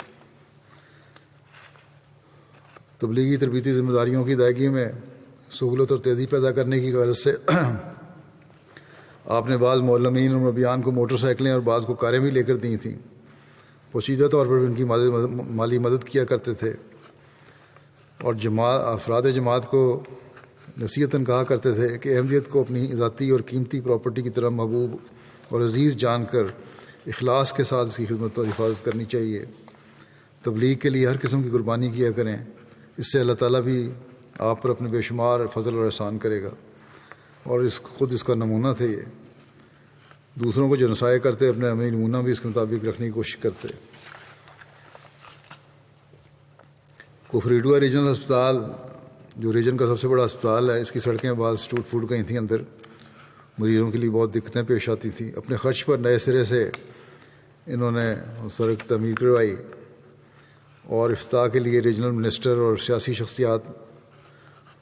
تبلیغی تربیتی ذمہ داریوں کی ادائیگی میں سہولت اور تیزی پیدا کرنے کی غرض سے آپ نے بعض معلمین اور مربیان کو موٹر سائیکلیں اور بعض کو کاریں بھی لے کر دی تھیں۔ پوشیدہ طور پر بھی ان کی مالی مدد کیا کرتے تھے، اور افراد جماعت کو نصیحتاً کہا کرتے تھے کہ احمدیت کو اپنی ذاتی اور قیمتی پراپرٹی کی طرح محبوب اور عزیز جان کر اخلاص کے ساتھ اس کی خدمت اور حفاظت کرنی چاہیے۔ تبلیغ کے لیے ہر قسم کی قربانی کیا کریں، اس سے اللہ تعالیٰ بھی آپ پر اپنے بے شمار فضل اور احسان کرے گا، اور خود اس کا نمونہ تھے یہ۔ دوسروں کو جو نصائح کرتے اپنے عملی نمونہ بھی اس کے مطابق رکھنے کی کوشش کرتے۔ کفریڈوا ریجنل ہسپتال، جو ریجن کا سب سے بڑا ہسپتال ہے، اس کی سڑکیں بعض ٹوٹ پھوٹ گئی تھیں، اندر مریضوں کے لیے بہت دقتیں پیش آتی تھیں۔ اپنے خرچ پر نئے سرے سے انہوں نے سڑک تعمیر کروائی، اور افتتاح کے لیے ریجنل منسٹر اور سیاسی شخصیات،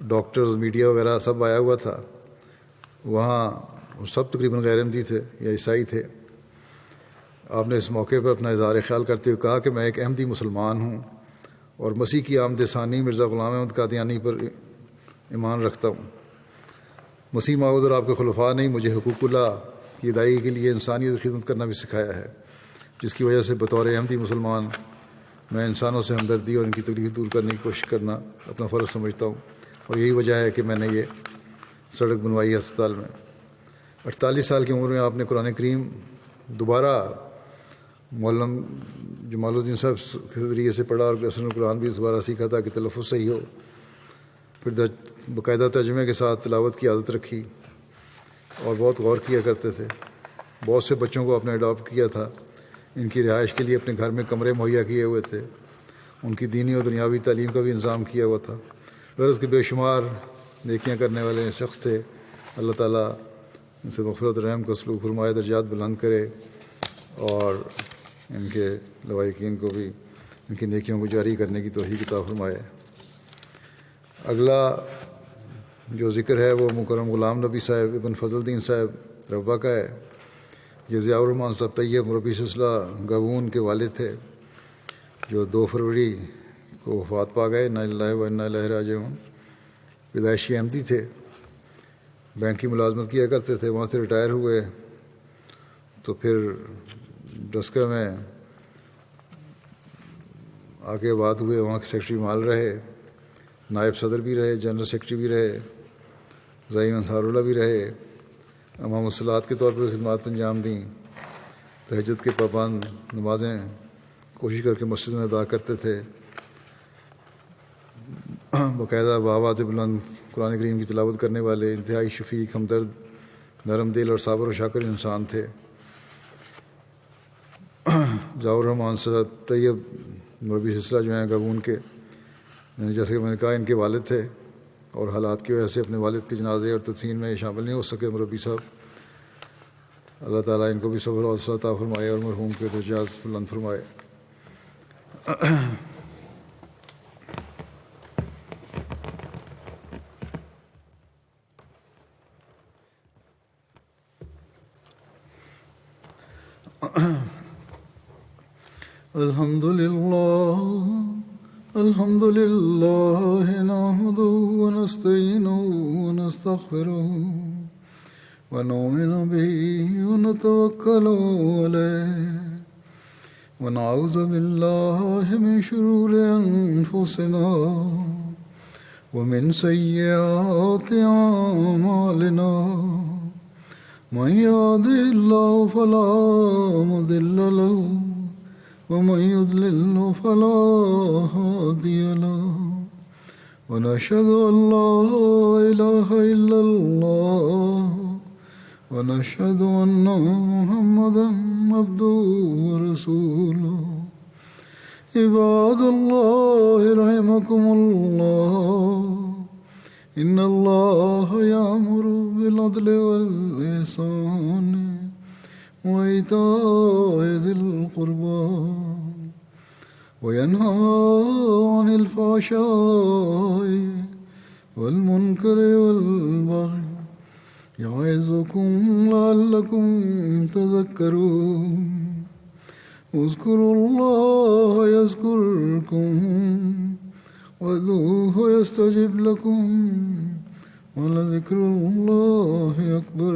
ڈاکٹرز، میڈیا وغیرہ سب آیا ہوا تھا وہاں۔ سب تقریباً غیر احمدی تھے یا عیسائی تھے۔ آپ نے اس موقع پر اپنا اظہار خیال کرتے ہوئے کہا کہ میں ایک احمدی مسلمان ہوں اور مسیح کی آمد ثانی مرزا غلام احمد قادیانی پر ایمان رکھتا ہوں۔ مسیح موعود اور آپ کے خلفاء نے مجھے حقوق اللہ کی ادائیگی کے لیے انسانیت کی خدمت کرنا بھی سکھایا ہے، جس کی وجہ سے بطور احمدی مسلمان میں انسانوں سے ہمدردی اور ان کی تکلیف دور کرنے کی کوشش کرنا اپنا فرض سمجھتا ہوں، اور یہی وجہ ہے کہ میں نے یہ سڑک بنوائی ہے ہسپتال میں۔ 48 سال کی عمر میں آپ نے قرآن کریم دوبارہ معلم جمال الدین صاحب کے ذریعے سے پڑھا، اور اصل قرآن بھی دوبارہ سیکھا تھا کہ تلفظ صحیح ہو۔ پھر باقاعدہ ترجمے کے ساتھ تلاوت کی عادت رکھی اور بہت غور کیا کرتے تھے۔ بہت سے بچوں کو آپ نے اڈاپٹ کیا تھا، ان کی رہائش کے لیے اپنے گھر میں کمرے مہیا کیے ہوئے تھے، ان کی دینی اور دنیاوی تعلیم کا بھی انتظام کیا ہوا تھا۔ غرض کے بے شمار نیکیاں کرنے والے شخص تھے۔ اللہ تعالیٰ ان سے مغفرت رحم کو سلوک فرمائے، درجات بلند کرے، اور ان کے لوائقین کو بھی ان کی نیکیوں کو جاری کرنے کی توفیق عطا فرمائے۔ اگلا جو ذکر ہے وہ مکرم غلام نبی صاحب ابن فضل الدین صاحب روا کا ہے۔ یہ ضیاء الرحمان صاحب طیب مربی سلسلہ گابون کے والد تھے، جو 2 فروری کو وفات پا گئے۔ انا للہ و انا الیہ راجعون۔ پیدائشی احمدی تھے، بینک کی ملازمت کیا کرتے تھے، وہاں سے ریٹائر ہوئے تو پھر ڈسکا میں آگے آباد ہوئے، وہاں کے سیکرٹری مال رہے، نائب صدر بھی رہے، جنرل سیکرٹری بھی رہے، زعیم انصار اللہ بھی رہے، امام الصلاۃ کے طور پر خدمات انجام دیں، تہجد کے پابند نمازیں کوشش کر کے مسجد میں ادا کرتے تھے، باقاعدہ بآواز بلند قرآن کریم کی تلاوت کرنے والے انتہائی شفیق، ہمدرد، نرم دل اور صابر و شاکر انسان تھے۔ ضیاء الرحمان صاحب طیب مربی سلسلہ جو ہیں گابون کے، جیسے کہ میں نے کہا ان کے والد تھے، اور حالات کی وجہ سے اپنے والد کے جنازے اور تدفین میں شامل نہیں ہو سکے مربی صاحب۔ اللہ تعالیٰ ان کو بھی صبر اور حوصلہ عطا فرمائے اور مرحوم کے درجات بلند فرمائے۔ الحمد لله نحمده ونستعينه ونستغفره ونؤمن به ونتوكل عليه ونعوذ بالله من شرور أنفسنا ومن سيئات أعمالنا من يهده الله فلا مضل له ومن يضلل فلا هادي له ونشهد أن لا إله إلا الله ونشهد أن محمدا عبده ورسوله عباد الله رحمكم الله إن الله يأمر بالعدل والإحسان وإيتاء ذي القربى وينهى عن الفحشاء والمنكر والبغي يعظكم لعلكم تذكرون اذكروا الله يذكركم وادعوه يستجب لكم ولذكر الله أكبر.